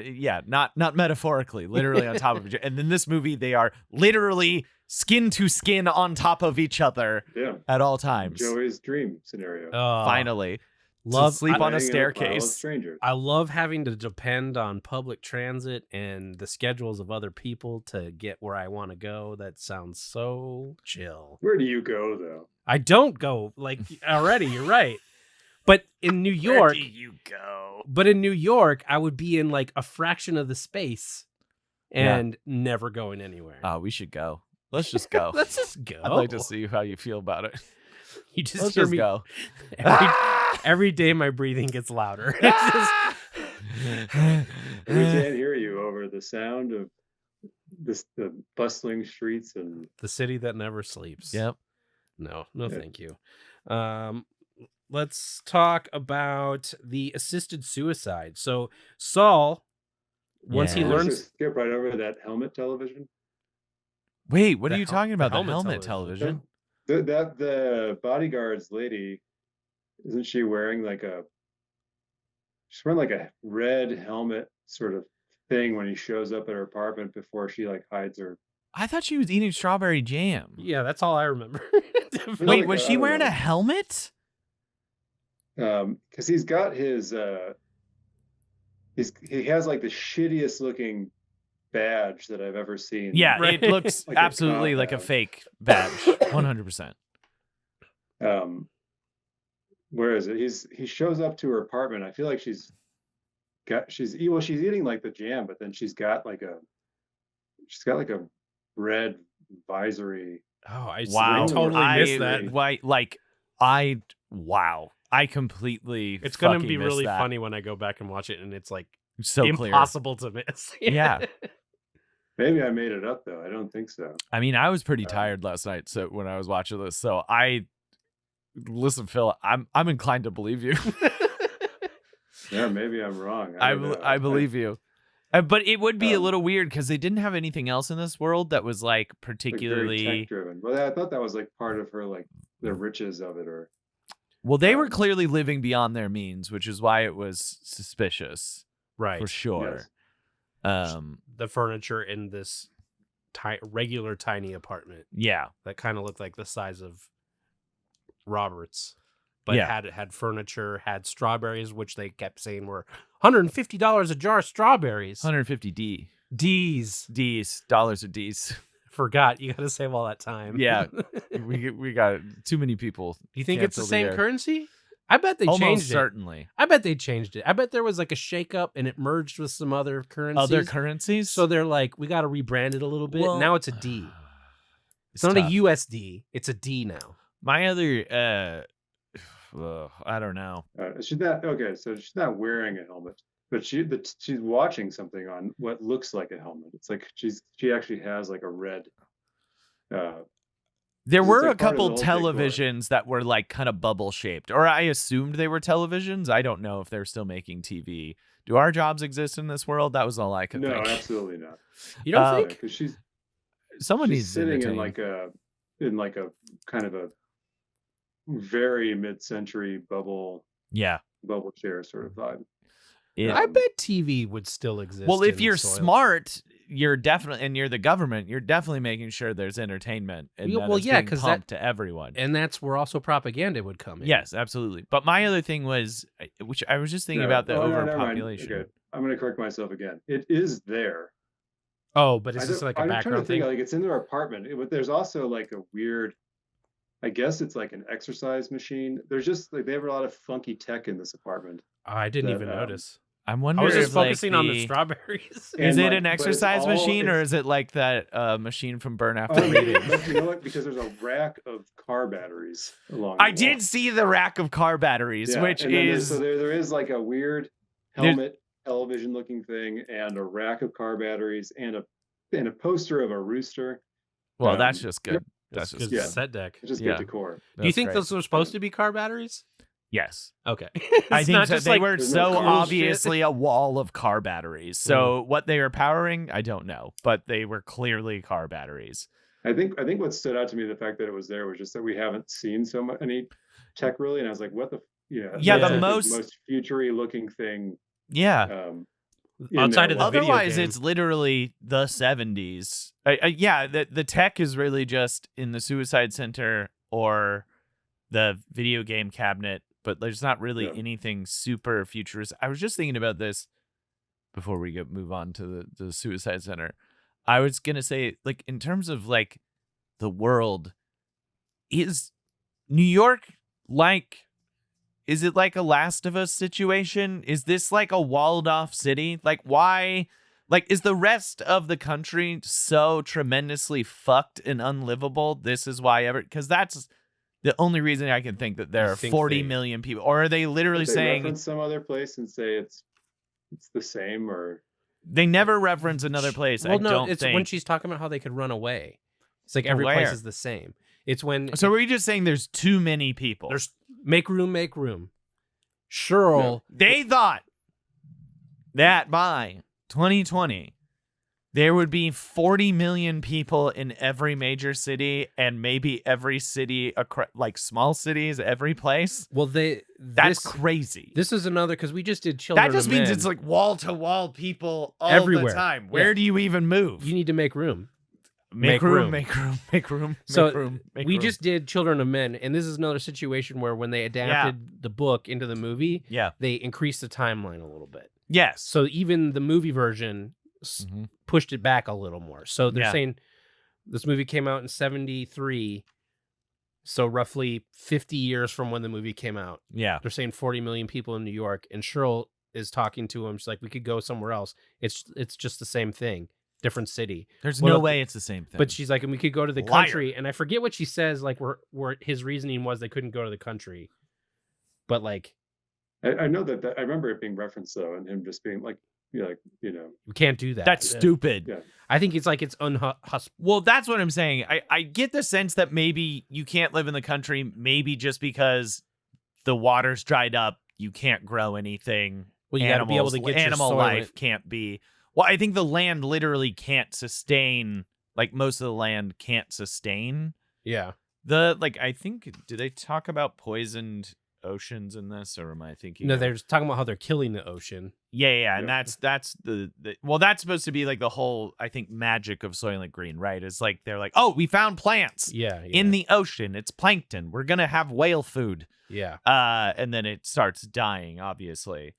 not metaphorically, literally on top of each other. And in this movie, they are literally skin to skin on top of each other at all times. Joey's dream scenario. Finally. Love sleep on a Laying in pile of staircase. strangers. I love having to depend on public transit and the schedules of other people to get where I want to go. That sounds so chill. Where do you go though? I don't go like already. You're right. But in New York, Where do you go? but in New York, I would be in like a fraction of the space and never going anywhere. Oh, we should go. Let's just go. Let's just go. I'd like to see how you feel about it. You just Let's hear just me go. every day. My breathing gets louder. It's just, We can't hear you over the sound of the bustling streets and the city that never sleeps. Yep. No, Yeah. thank you. Let's talk about the assisted suicide. So Saul, once he Yeah. Let's learns, just skip right over that helmet television. Wait, what The are you hel- talking about? the The helmet helmet television. television? The bodyguard's lady, isn't she wearing she's wearing like a red helmet sort of thing when he shows up at her apartment before she like hides her. I thought she was eating strawberry jam. yeah, that's all I remember. Wait, like was I she don't wearing know. a helmet? Because he's got his he has like the shittiest looking badge that I've ever seen. Yeah, Right. it looks Like a absolutely cop like a badge. fake badge. 100%. Where is it? He shows up to her apartment. I feel like she's eating like the jam, but then she's got like a red visory. Oh, I Wow. totally I- missed that. Wow. I completely It's gonna fucking be missed really that. funny when I go back and watch it, and it's like So impossible to miss. Yeah. Maybe I made it up though. I don't think so. I mean, I was pretty tired last night so when I was watching this. So listen, Phil, I'm inclined to believe you. Yeah, maybe I'm wrong. I don't know. believe you. But it would be a Um, little weird because they didn't have anything else in this world that was like Like, particularly. very tech driven. Well, I thought that was like part of her like the riches of it, or Well, they were clearly living beyond their means, which is why it was suspicious Right. for sure. Yes. The furniture in this regular tiny apartment Yeah. that kind of looked like the size of Robert's, but Yeah. had furniture, had strawberries, which they kept saying were $150 a jar of strawberries. 150 D's. dollars of D's. Forgot. You got to save all that time. Yeah. we got too many people. Do you think Can't it's the fill the same air. currency? I bet they Almost changed it. certainly. I bet they changed it. I bet there was like a shakeup and it merged with some other currencies. Other currencies? So they're like, we got to rebrand it a little bit. Well, Now it's a D. It's it's not tough. a USD. It's a D now. My other I don't know. she's not okay. So she's not wearing a helmet, but she's watching something on what looks like a helmet. It's like she actually has like a red. There It's were like a part of couple the old decor. televisions that were like kind of bubble shaped, or I assumed they were televisions. I don't know if they're still making TV. Do our jobs exist in this world? That was all I could No, think. absolutely not. You don't think? Because she's Someone she's needs to sitting in entertain. like a kind of a very mid-century bubble Yeah. chair sort of vibe. It- I bet TV would still exist. well, if in you're Soylent. smart, you're definitely, and you're the government, you're definitely making sure there's entertainment and Yeah, that well, it's yeah, being 'cause pumped to everyone. And that's where also propaganda would come in. Yes, absolutely. But my other thing was, which I was just thinking No, about the oh, no, never mind. overpopulation. Okay, I'm going to correct myself again. It is there. Oh, but it's just like a I'm trying background to think, thing. like it's in their apartment, but there's also like a weird. I guess it's like an exercise machine. There's just like they have a lot of funky tech in this apartment. I didn't that, even notice. I'm I wondering was just if like, focusing on the strawberries. Is And, it like, an but it's exercise all- machine or it's- is it like that machine from Burn Oh, After Reading? but you know what? Because there's a rack of car batteries along. I the did wall. see the rack of car batteries, Yeah, which and then is there is like a weird There's- helmet television looking thing and a rack of car batteries and a poster of a rooster. well, um, that's just good. That's That's just good yeah. set deck. It's just Yeah. good decor. Do you That's think great. those were supposed to be car batteries? Yes. Okay. I It's think not so. just They like were There's no so cool obviously a wall of car batteries. So what they were powering, I don't know, but they were clearly car batteries. I think what stood out to me, the fact that it was there, was just that we haven't seen any tech really, and I was like, what the Yeah, Yeah. the that's like most futury looking thing. yeah. In Outside there. of the video Otherwise, game. it's literally the 70s. Yeah, the tech is really just in the suicide center or the video game cabinet but there's not really Yeah. anything super futuristic. I was just thinking about this before we move on to the suicide center. I was gonna say, like, in terms of like the world, is New York like, is it like a Last of Us situation? Is this like a walled off city? Like, why? Like, is the rest of the country so tremendously fucked and unlivable? This is why because that's the only reason I can think that there are 40 million people. Or are they literally saying reference some other place and say it's the same? Or they never reference another place? Well, I no, don't it's think. when she's talking about how they could run away. It's like every place Where? is the same. It's when So are we just saying there's too many people? there's make room. Cheryl, They thought that by 2020, there would be 40 million people in every major city, and maybe every city, like small cities, every place. well, That's crazy. This is another because we just did Children That just of means Men. it's like wall to wall people all Everywhere. the time. Where Yeah. do you even move? You need to make room. Make room. So we just did Children of Men, and this is another situation where when they adapted the book into the movie, they increased the timeline a little bit. Yes. So even the movie version pushed it back a little more. So they're saying this movie came out in 1973, so roughly 50 years from when the movie came out. Yeah. They're saying 40 million people in New York, and Cheryl is talking to him. She's like, we could go somewhere else. It's just the same thing. Different city. There's no way it's the same thing. But she's like, and we could go to the Liar. country. And I forget what she says, like where his reasoning was they couldn't go to the country. But like, I know that I remember it being referenced though, and him just being like, we can't do that. That's stupid. Yeah. I think it's like it's Well, that's what I'm saying. I get the sense that maybe you can't live in the country, maybe just because the water's dried up, you can't grow anything. Well, you got to be able to get animal your life can't be. Well, I think the land literally can't sustain, like most of the land can't sustain. Yeah. I think, do they talk about poisoned oceans in this, or am I thinking? No, they're just talking about how they're killing the ocean. Yeah. And that's the well, that's supposed to be like the whole, I think, magic of Soylent Green, right? It's like, they're like, oh, we found plants in the ocean. It's plankton. We're going to have whale food. Yeah. And then it starts dying, obviously.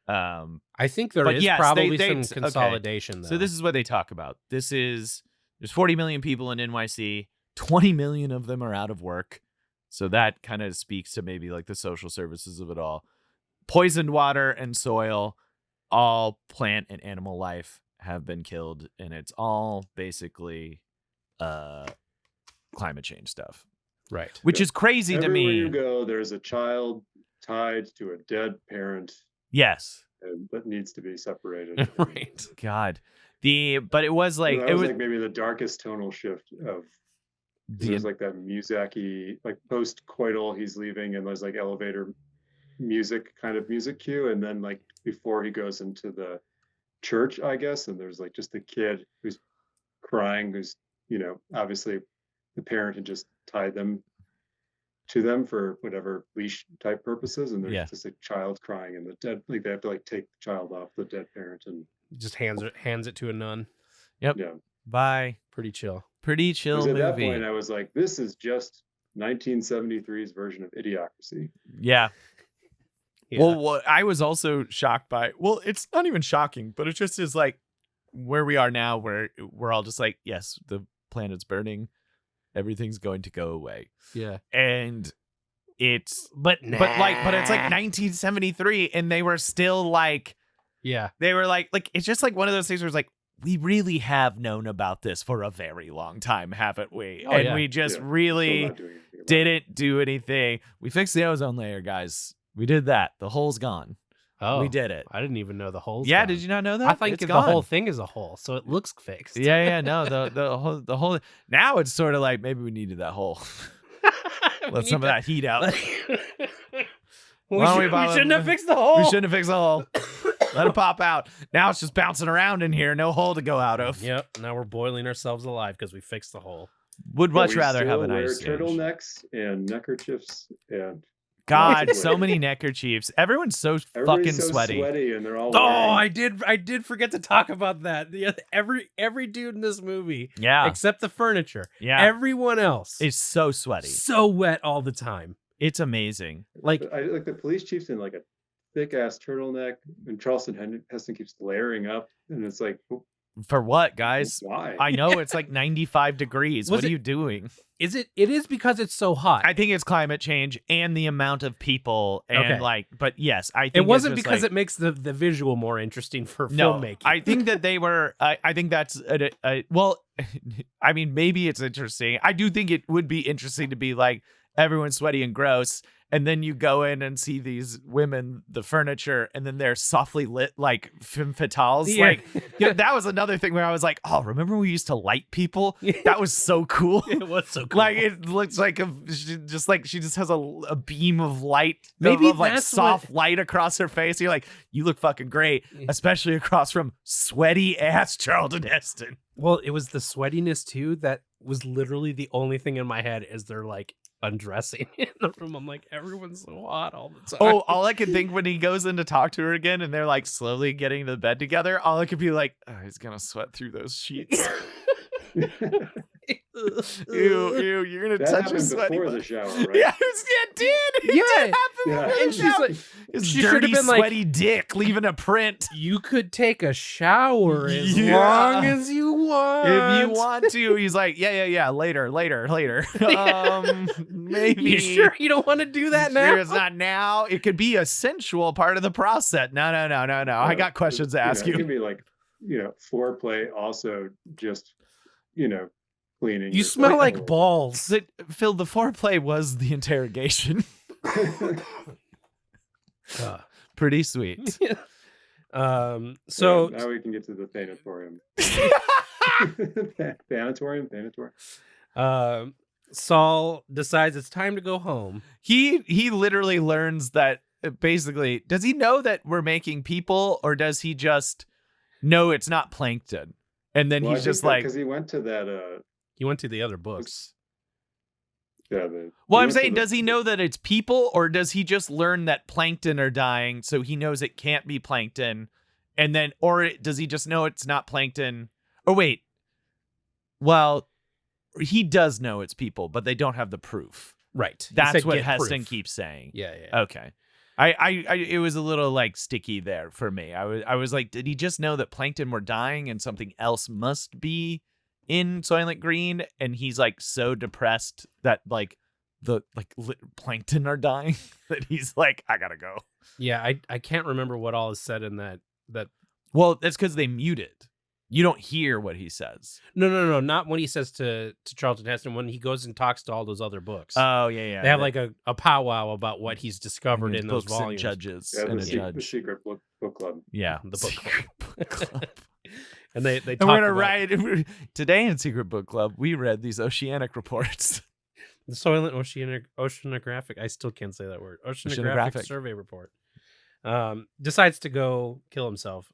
I think there's probably some consolidation. Though. So this is what they talk about. There's 40 million people in NYC. 20 million of them are out of work. So that kind of speaks to maybe like the social services of it all. Poisoned water and soil, all plant and animal life have been killed, and it's all basically climate change stuff. Right. Which is crazy to me. Everywhere you go, there's a child tied to a dead parent. Yes. That needs to be separated. Right. God. But it was like it was like maybe the darkest tonal shift of there's like that music-y, like post-coital, he's leaving, and there's like elevator music cue, and then like before he goes into the church, I guess, and there's like just a kid who's crying, who's obviously the parent had just tied them to them for whatever leash type purposes, and there's just a child crying, and the dead, like they have to like take the child off the dead parent and just hands it to a nun. Yep. Yeah. Bye. Pretty chill movie. At that point, I was like, this is just 1973's version of Idiocracy. Yeah. Well, I was also shocked by. Well, it's not even shocking, but it just is like where we are now, where we're all just like, yes, the planet's burning. Everything's going to go away. Yeah. And it's but it's like 1973, and they were still like, they were like it's just like one of those things where it's like, we really have known about this for a very long time, haven't we? We just really didn't do anything. We fixed the ozone layer, guys. We did that. The hole's gone. Oh, we did it. I didn't even know the hole's Yeah, gone. did you not know that? I think the whole thing is a hole, so it looks fixed. Yeah, no, the whole. Now it's sort of like maybe we needed that hole. Let some of that heat out. we shouldn't have fixed the hole. We shouldn't have fixed the hole. Let it pop out. Now it's just bouncing around in here. No hole to go out of. Yep. Now we're boiling ourselves alive because we fixed the hole. Would much rather have an ice age. Turtlenecks and neckerchiefs and. God, so many neckerchiefs. Everyone's so fucking sweaty. And they're all. I did forget to talk about that. Every dude in this movie, except the furniture, everyone else is so sweaty, so wet all the time. It's amazing. Like the police chief's in like a thick ass turtleneck, and Charleston Heston keeps layering up, and it's like, for what, guys? Why? I know it's like 95 degrees. What are you doing? It is because it's so hot. I think it's climate change and the amount of people and but yes, I think it wasn't because it makes the visual more interesting for filmmaking. I think that they were. I think that's well. I mean, maybe it's interesting. I do think it would be interesting to be like everyone's sweaty and gross. And then you go in and see these women, the furniture, and then they're softly lit like femme fatales. Yeah. Like, that was another thing where I was like, oh, remember when we used to light people? That was so cool. It was so cool. Like, it looks like she just has a beam of light, maybe of like soft light across her face. You're like, you look fucking great, especially across from sweaty ass Charlton Heston. Well, it was the sweatiness too that was literally the only thing in my head as they're like undressing in the room. I'm like, everyone's so hot all the time. Oh, all I could think when he goes in to talk to her again and they're like slowly getting to the bed together, all I could be like, oh, he's gonna sweat through those sheets. Ew, you're gonna touch her sweaty before the shower, right? Yeah, it did. It did happen. And she's like, his she dirty, should have been sweaty like, dick leaving a print. You could take a shower as long as you want. If you want to. He's like, yeah, later. Maybe. You sure you don't want to do that now? Sure it's not now. It could be a sensual part of the process. No. I got questions to ask you. It could be like, foreplay also just, cleaning. You smell like balls. Phil, the foreplay was the interrogation. Pretty sweet. So now we can get to the thanatorium. Thanatorium. Saul decides it's time to go home. He literally learns that basically, does he know that we're making people, or does he just know it's not plankton? And then he's just like, because he went to that. He went to the other books. Yeah. Well, I'm saying, does he know that it's people, or does he just learn that plankton are dying, so he knows it can't be plankton, and then, or does he just know it's not plankton? Oh wait, well, he does know it's people, but they don't have the proof. Right. That's what Heston keeps saying. Yeah. Okay. I it was a little like sticky there for me. I was like, did he just know that plankton were dying and something else must be in Soylent Green, and he's like so depressed that like the plankton are dying that he's like, I gotta go. Yeah, I can't remember what all is said in that. Well, that's because they mute it. You don't hear what he says. No, not when he says to Charlton Heston, when he goes and talks to all those other books. Oh, yeah. They have like a powwow about what he's discovered in those books volumes. And judges and a judge. The secret book club. Yeah, the book club. And they talk and we're gonna about, write today in Secret Book Club. We read these oceanic reports. The Soylent Oceanographic. I still can't say that word. Oceanographic survey report. Decides to go kill himself.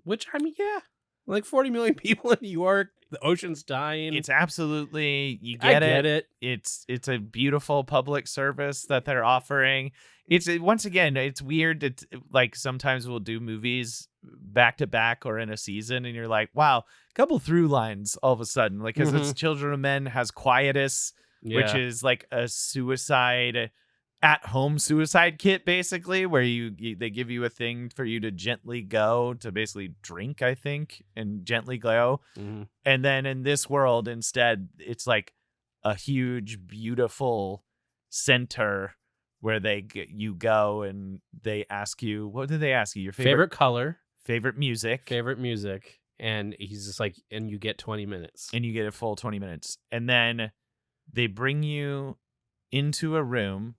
Which, I mean, yeah, like 40 million people in New York. The ocean's dying. It's absolutely, you I get it. It's a beautiful public service that they're offering. It's once again, it's weird. It's like sometimes we'll do movies back to back or in a season, and you're like, wow, a couple through lines all of a sudden. Like, because it's Children of Men has Quietus, which is like a at-home suicide kit, basically, where they give you a thing for you to gently go to basically drink, I think, and gently go. And then in this world, instead, it's like a huge, beautiful center where you go and they ask you, what did they ask you? Your favorite color, favorite music, and he's just like, and you get 20 minutes, and you get a full 20 minutes, and then they bring you into a room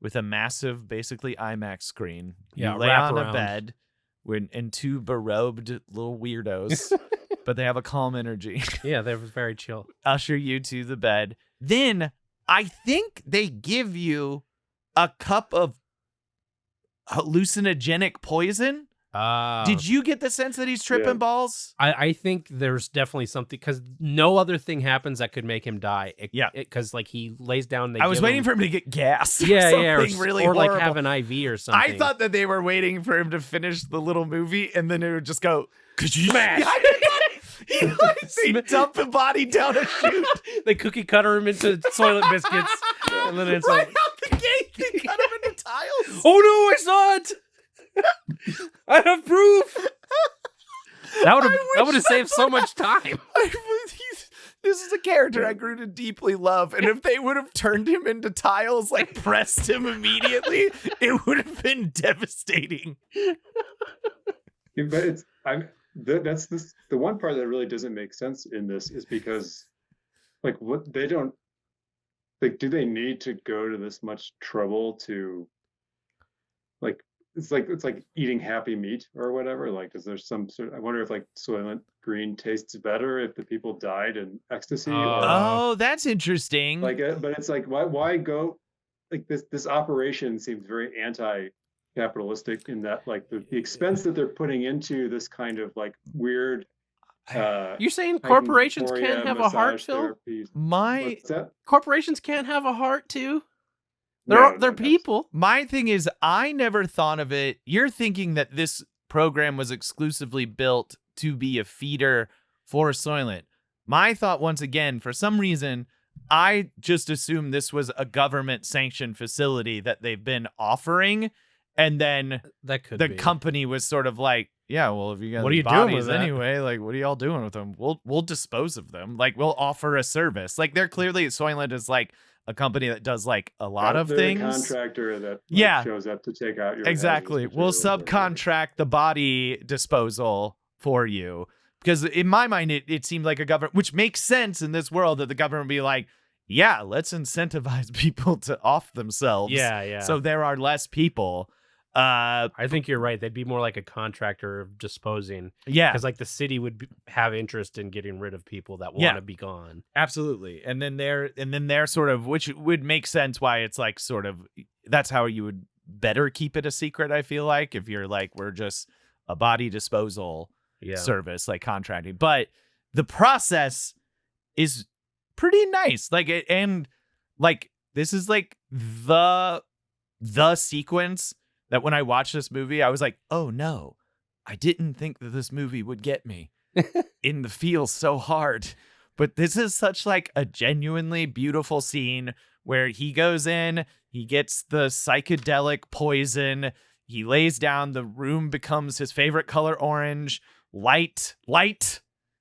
with a massive, basically IMAX screen. You lay on a bed and two berobed little weirdos, but they have a calm energy. Yeah, they're very chill. Usher you to the bed. Then I think they give you a cup of hallucinogenic poison. Did you get the sense that he's tripping balls? I think there's definitely something, because no other thing happens that could make him die. Because like he lays down. I was waiting for him to get gas. Or really or like horrible. have an IV or something. I thought that they were waiting for him to finish the little movie, and then it would just go smash. They dump the body down a chute. They cookie cutter him into Soylent biscuits, and then it's right out the gate. Oh no, I saw it. I have proof. That would have saved so much time. This is a character I grew to deeply love, and if they would have turned him into tiles, like pressed him immediately, it would have been devastating. Yeah, but that's the one part that really doesn't make sense in this is because, like, what they don't like, do they need to go to this much trouble to, like, it's like eating happy meat or whatever. Like, is there some sort I wonder if like Soylent Green tastes better if the people died in ecstasy Oh, that's interesting. Like, but it's like, why go, like, this operation seems very anti-capitalistic in that, like, the expense that they're putting into this kind of like weird you're saying corporations can't have a heart, Phil? Corporations can't have a heart too? They're people. My thing is, I never thought of it. You're thinking that this program was exclusively built to be a feeder for Soylent. My thought, once again, for some reason, I just assumed this was a government-sanctioned facility that they've been offering, and then the company was sort of like, yeah, well, if you got these bodies anyway, like, what are y'all doing with them? We'll dispose of them. Like, we'll offer a service. Like, they're clearly, Soylent is like a company that does like a lot of things. A contractor that shows up to take out your exactly. We'll subcontract the body disposal for you, because in my mind it seemed like a government, which makes sense in this world, that the government would be like, yeah, let's incentivize people to off themselves. Yeah. So there are less people. I think you're right. They'd be more like a contractor of disposing. Yeah. Because like the city would have interest in getting rid of people that want to be gone. Absolutely. And then they're sort of, which would make sense why it's like sort of, that's how you would better keep it a secret, I feel like, if you're like, we're just a body disposal service, like contracting. But the process is pretty nice. Like, and like, this is like the sequence that when I watched this movie, I was like, oh no, I didn't think that this movie would get me in the feel so hard. But this is such like a genuinely beautiful scene where he goes in, he gets the psychedelic poison, he lays down, the room becomes his favorite color, orange, light,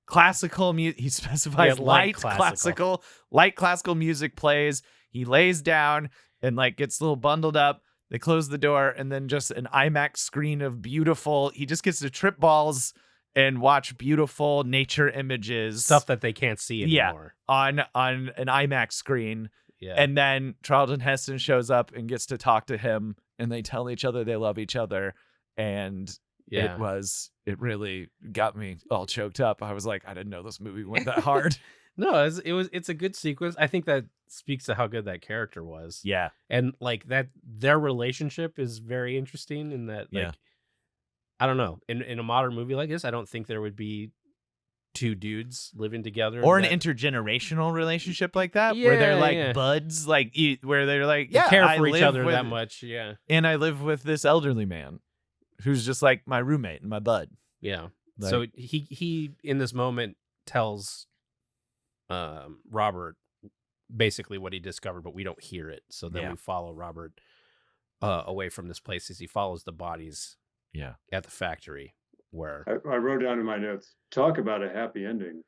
classical music. He specifies light classical music plays. He lays down and like gets a little bundled up. They close the door, and then just an IMAX screen of beautiful. He just gets to trip balls and watch beautiful nature images, stuff that they can't see anymore. On an IMAX screen. Yeah. And then Charlton Heston shows up and gets to talk to him, and they tell each other they love each other. And it really got me all choked up. I was like, I didn't know this movie went that hard. No, it's a good sequence. I think that speaks to how good that character was. Yeah. And like that, their relationship is very interesting in that, like, I don't know, in a modern movie like this, I don't think there would be two dudes living together. Or an intergenerational relationship like that, where they're like buds, like where they're like, they care for each other that much. Yeah. And I live with this elderly man who's just like my roommate and my bud. Yeah. Like, so he in this moment tells Robert basically what he discovered, but we don't hear it. So then we follow Robert away from this place as he follows the bodies at the factory where I wrote down in my notes, talk about a happy ending.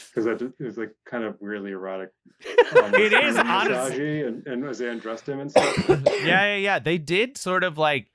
Because that is like kind of weirdly erotic. It is, honestly. And as they undressed him and stuff. Yeah. They did sort of like,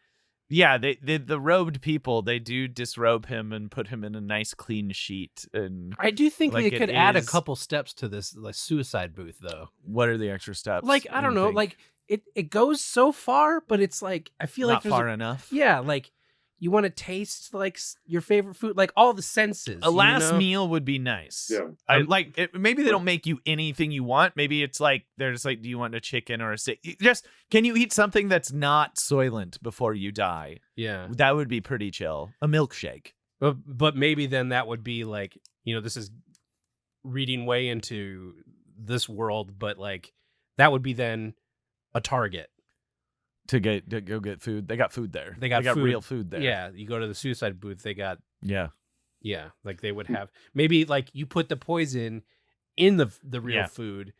the robed people, they do disrobe him and put him in a nice clean sheet. And I do think they could add a couple steps to this like suicide booth, though. What are the extra steps? Like, I don't know, like it goes so far, but it's like, I feel not like far enough. Yeah, like you want to taste like your favorite food, like all the senses. A last meal would be nice. Yeah. I like it, maybe they don't make you anything you want. Maybe it's like they're just like, do you want a chicken or a steak? Just can you eat something that's not Soylent before you die? Yeah, that would be pretty chill. A milkshake. But maybe then that would be like, this is reading way into this world, but like that would be then a target. To go get food. They got food there. They got real food there. Yeah, you go to the suicide booth, they got like they would have maybe like you put the poison in the real food,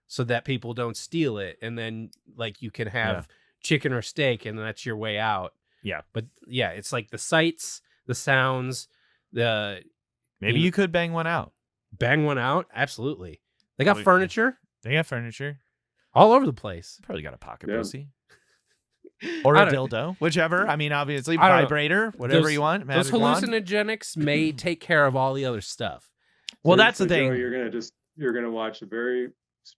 so that people don't steal it, and then like you can have chicken or steak, and that's your way out. Yeah. But yeah, it's like the sights, the sounds, maybe you could bang one out. Bang one out? Absolutely. They got furniture. They got furniture all over the place. Probably got a pocket pussy. Or a dildo, whichever. I mean, obviously, vibrator, whatever you want. Those hallucinogenics may take care of all the other stuff. Well, that's the thing. Joe, you're gonna watch a very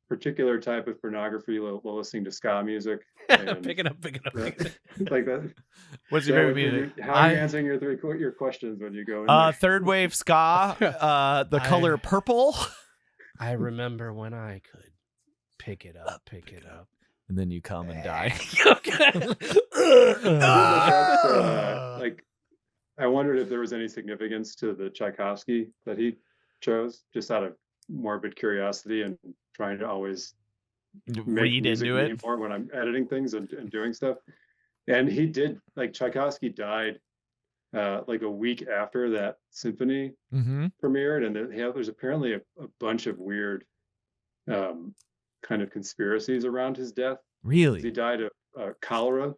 particular type of pornography while listening to ska music. Pick it up. Like that. What's your favorite music? How are you answering your questions when you go in third wave ska, the color purple. I remember when I could pick it up. And then you come and die. Like, I wondered if there was any significance to the Tchaikovsky that he chose, just out of morbid curiosity and trying to always read into it more when I'm editing things and doing stuff. And he did, like, Tchaikovsky died like a week after that symphony premiered, and there's apparently a bunch of weird kind of conspiracies around his death. Really? He died of cholera,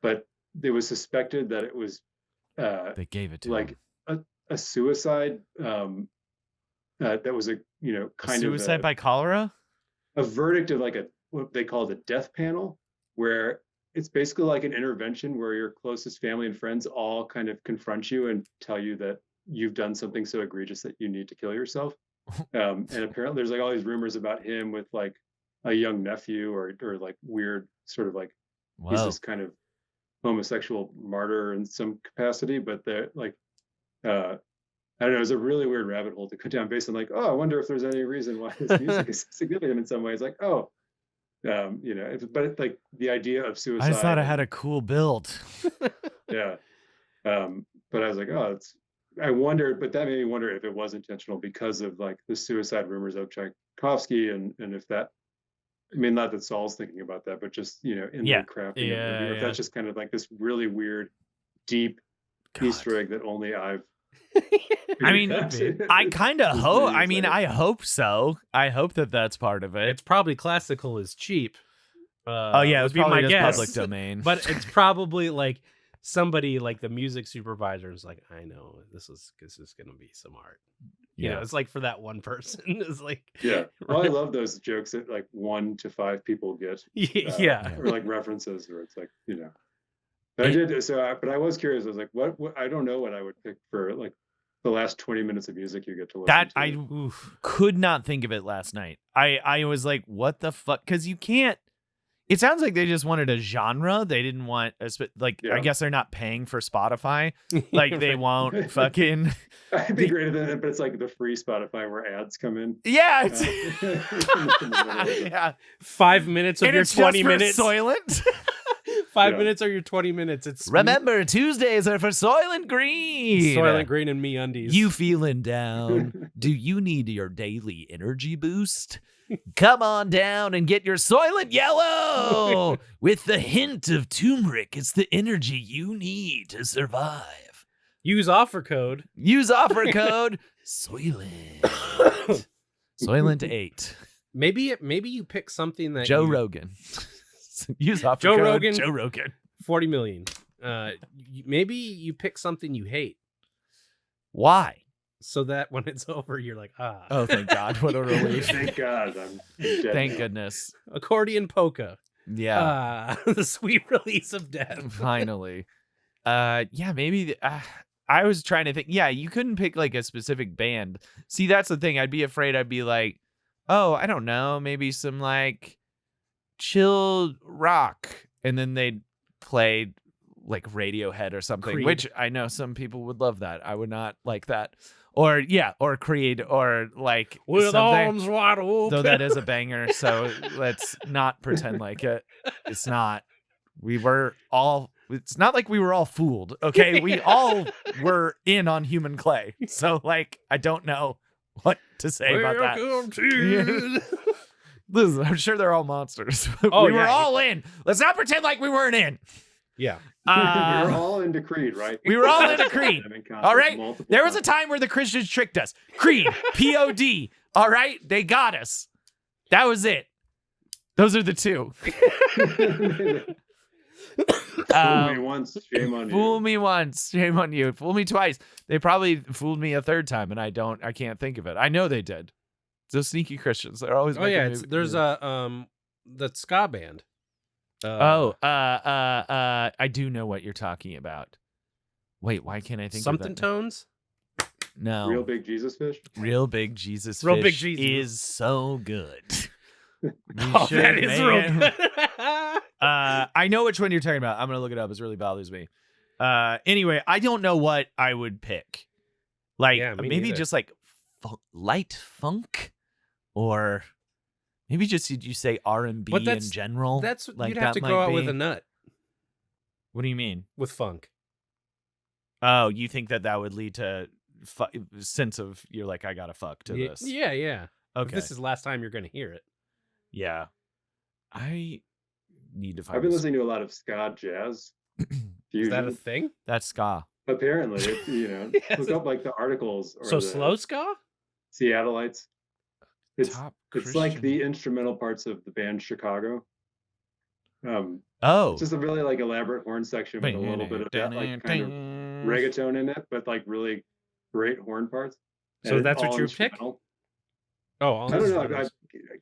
but it was suspected that it was they gave it to like a suicide. That was a kind of suicide by cholera. A verdict of like what they call the death panel, where it's basically like an intervention where your closest family and friends all kind of confront you and tell you that you've done something so egregious that you need to kill yourself. And apparently there's like all these rumors about him with like a young nephew or like weird sort of like he's this kind of homosexual martyr in some capacity, but they're like I don't know, it's a really weird rabbit hole to go down based on like, I wonder if there's any reason why this music is significant in some ways. Like, but it's like the idea of suicide. I just thought it had a cool build. Yeah. But I was like, I wondered, but that made me wonder if it was intentional because of like the suicide rumors of Tchaikovsky and if that, I mean, not that Saul's thinking about that, but just, in the crafting of the movie, if that's just kind of like this really weird, deep Easter egg that only I've I mean, I kind of hope. I mean, I hope so. I hope that that's part of it. It's probably classical is cheap. It was probably my guess. Public domain. But it's probably like somebody like the music supervisor is like, I know this is gonna be some art. You know, it's like for that one person. It's like Well, I love those jokes that like 1 to 5 people get. Or like references, where it's like But I did but I was curious. I was like, what I don't know what I would pick for like the last 20 minutes of music you get to listen to. I could not think of it last night. I was like, what the fuck? Because you can't. It sounds like they just wanted a genre. They didn't want I guess they're not paying for Spotify. Like they won't fucking. I'd be greater than it, but it's like the free Spotify where ads come in. Yeah. 5 minutes of your 20 minutes. Soylent. 5 minutes or your 20 minutes. It's remember Tuesdays are for Soylent Green. Soylent Green and MeUndies. You feeling down? Do you need your daily energy boost? Come on down and get your Soylent Yellow with the hint of turmeric. It's the energy you need to survive. Use offer code Soylent. Soylent 8. Maybe you pick something that Joe Rogan. Use offer Joe code Rogan. Joe Rogan. 40 million. Maybe you pick something you hate. Why? So that when it's over, you're like, Oh, thank God. What a relief. Thank God. I'm dead Thank now. goodness. Accordion polka. Yeah. The sweet release of death. Finally. Maybe. I was trying to think. Yeah, you couldn't pick like a specific band. See, that's the thing. I'd be afraid. I'd be like, I don't know. Maybe some like chill rock. And then they'd play like Radiohead or something, Creed. Which I know some people would love that. I would not like that. Or Creed, or like with something. arms wide open. Though that is a banger, so let's not pretend like it. It's not. It's not like we were all fooled, okay? We all were in on Human Clay. So like I don't know what to say about that. Welcome to Listen, I'm sure they're all monsters. We were all in. Let's not pretend like we weren't in. Yeah. We were all into Creed, right? We were all into Creed. All right. There was a time where the Christians tricked us. Creed, POD. All right. They got us. That was it. Those are the two. Fool me once, shame on you. Fool me once, shame on you. Fool me twice. They probably fooled me a third time, and I can't think of it. I know they did. Those sneaky Christians. They're always. Oh yeah, there's the ska band. I do know what you're talking about. Wait, why can't I think something of that? Tones? No. Real Big Jesus Fish? Real Big Jesus Real Fish Big Jesus. is so good. That is real good. I know which one you're talking about. I'm going to look it up. It really bothers me. Anyway, I don't know what I would pick. Like, maybe neither. just like light funk, or maybe just you say R&B in general. That's like, you'd have to go out with a nut. What do you mean? With funk. Oh, you think that would lead to sense of you're like, I gotta fuck to this? Yeah. Okay. This is the last time you're gonna hear it. Yeah. I need to find. I've been listening to a lot of ska jazz. Is that a thing? That's ska. Apparently, look up like the articles. Or so slow ska? Seattleites. It's Christian. like the instrumental parts of the band Chicago. It's just a really like elaborate horn section with a little bit of that like kind of reggaeton in it, but like really great horn parts. So that's what you pick? Oh, I don't know.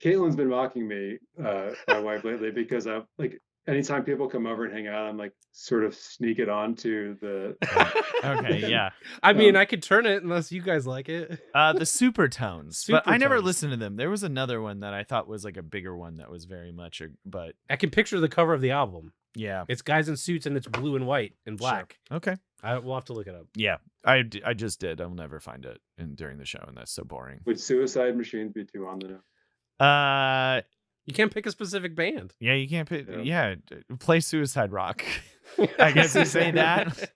Caitlin's been mocking me, my wife, lately, because I'm like, anytime people come over and hang out, I'm like sort of sneak it on to the. Okay, yeah. I mean, I could turn it unless you guys like it. The Supertones, but I never listened to them. There was another one that I thought was like a bigger one that was very much but I can picture the cover of the album. Yeah, it's guys in suits and it's blue and white and black. Sure. Okay, we'll have to look it up. Yeah, I just did. I'll never find it during the show, and that's so boring. Would Suicide Machines be too on the nose? You can't pick a specific band. Yeah, you can't pick. Yeah, play Suicide Rock. I guess you say that.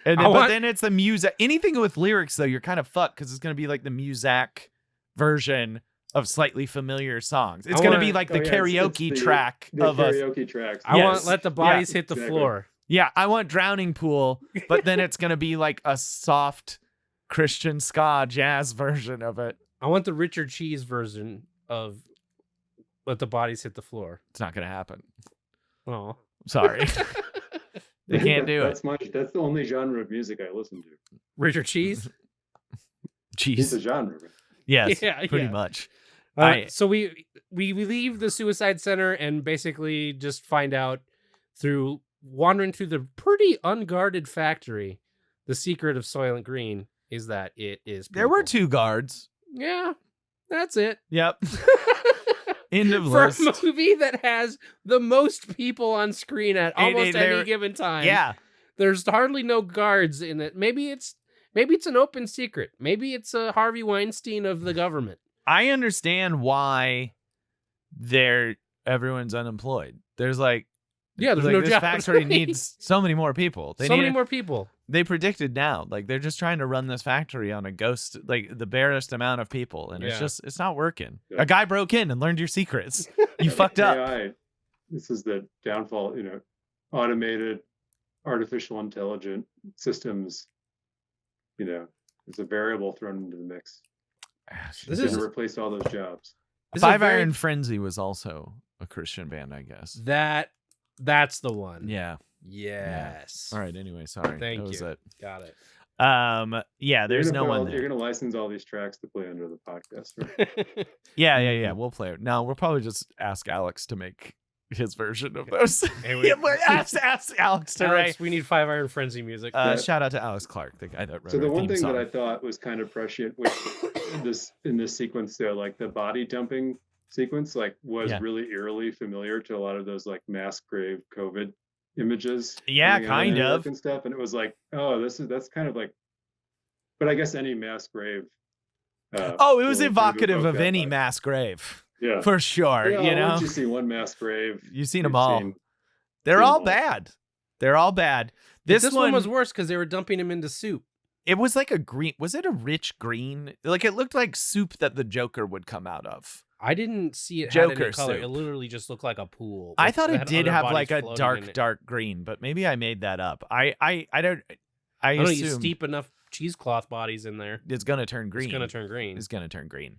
And then, then it's the music. Anything with lyrics, though, you're kind of fucked because it's going to be like the Muzak version of slightly familiar songs. It's going to be like the karaoke track the of karaoke tracks. I want Let the Bodies Hit the Floor. Yeah, I want Drowning Pool, but then it's going to be like a soft Christian ska jazz version of it. I want the Richard Cheese version of Let the Bodies Hit the Floor. It's not going to happen. Oh, sorry. They can't do it. That's the only genre of music I listen to. Richard Cheese? Cheese. It's a genre. Yes, pretty much. So we leave the Suicide Center and basically just find out through wandering through the pretty unguarded factory, the secret of Soylent Green is that it is people. There were 2 guards. Yeah, that's it. Yep. End of For list. a movie that has the most people on screen at almost any given time. Yeah. There's hardly no guards in it. Maybe it's an open secret. Maybe it's a Harvey Weinstein of the government. I understand why everyone's unemployed. There's like, there's no this job. factory needs so many more people. Many more people. They predicted now, like they're just trying to run this factory on a ghost, like the barest amount of people, and it's not working. Yeah. A guy broke in and learned your secrets. You fucked up. AI, this is the downfall. Automated, artificial intelligent systems. There's a variable thrown into the mix. This is going to replace all those jobs. Five Iron Frenzy was also a Christian band, I guess. That's the one. Yeah. Yes. Yeah. All right. Anyway, sorry. Thank you. It. Got it. Yeah. There's no one there. You're gonna license all these tracks to play under the podcast, right? Yeah. We'll play it. No, we'll probably just ask Alex to make his version of those. Ask Alex to write. We need 5 Iron Frenzy music. Shout out to Alex Clark, the guy that wrote. So the one thing that I thought was kind of prescient in this sequence there, like the body dumping sequence, like was really eerily familiar to a lot of those like mass grave COVID images. Yeah, kind of and stuff. And it was like, oh, that's kind of like, but I guess any mass grave. It was evocative of any mass grave. Yeah, for sure. Yeah, once you see one mass grave, you've seen them all. They're all bad. They're all bad. This one was worse because they were dumping him into soup. It was like a green. Was it a rich green? Like it looked like soup that the Joker would come out of. I didn't see it Joker had any color. soup. It literally just looked like a pool. I thought it did have like a dark green, but maybe I made that up. I don't know. You steep enough cheesecloth bodies in there, it's gonna turn green. It's gonna turn green.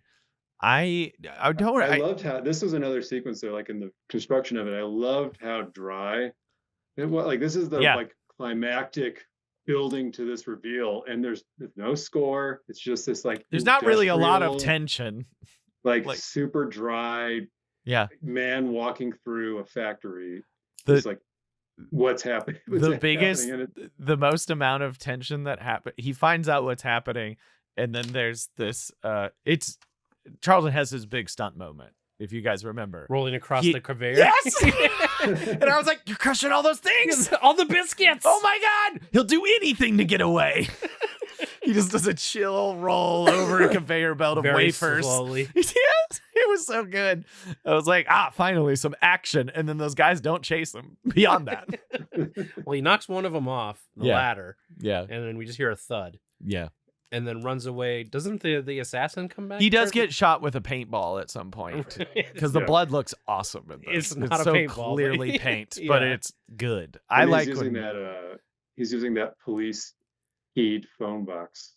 I don't. I loved how this was another sequence there, like in the construction of it. I loved how dry it was. Like this is the like climactic building to this reveal, and there's no score. It's just this like there's not really a lot of tension. Like super dry. Yeah. Man walking through a factory. It's like what's happening. The most amount of tension that happened. He finds out what's happening, and then there's this. It's Charlton has his big stunt moment. If you guys remember, rolling across the conveyor. Yes. And I was like, "You're crushing all those things, all the biscuits. Oh my god, he'll do anything to get away." He just does a chill roll over a conveyor belt of wafers. Slowly. Yes, it was so good. I was like, finally some action. And then those guys don't chase him beyond that. Well, he knocks one of them off the ladder. Yeah. And then we just hear a thud. Yeah. And then runs away. Doesn't the assassin come back? He does get shot with a paintball at some point because the blood looks awesome in this. It's not a so paintball, clearly paint, but it's good. I like he's using that police keyed phone box.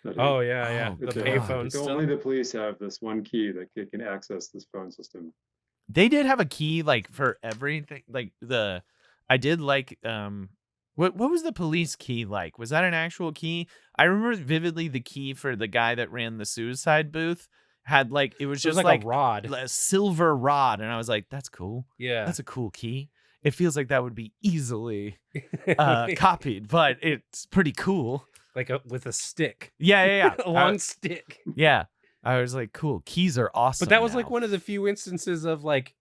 The payphone. Only the police have this one key that they can access this phone system. They did have a key like for everything. Like I did like what was the police key like? Was that an actual key? I remember vividly the key for the guy that ran the suicide booth had like it was just like a rod, a silver rod, and I was like, that's cool. Yeah, that's a cool key. It feels like that would be easily copied, but it's pretty cool. Like with a stick. Yeah. A long stick. Yeah. I was like, cool. Keys are awesome. But that was like one of the few instances of like,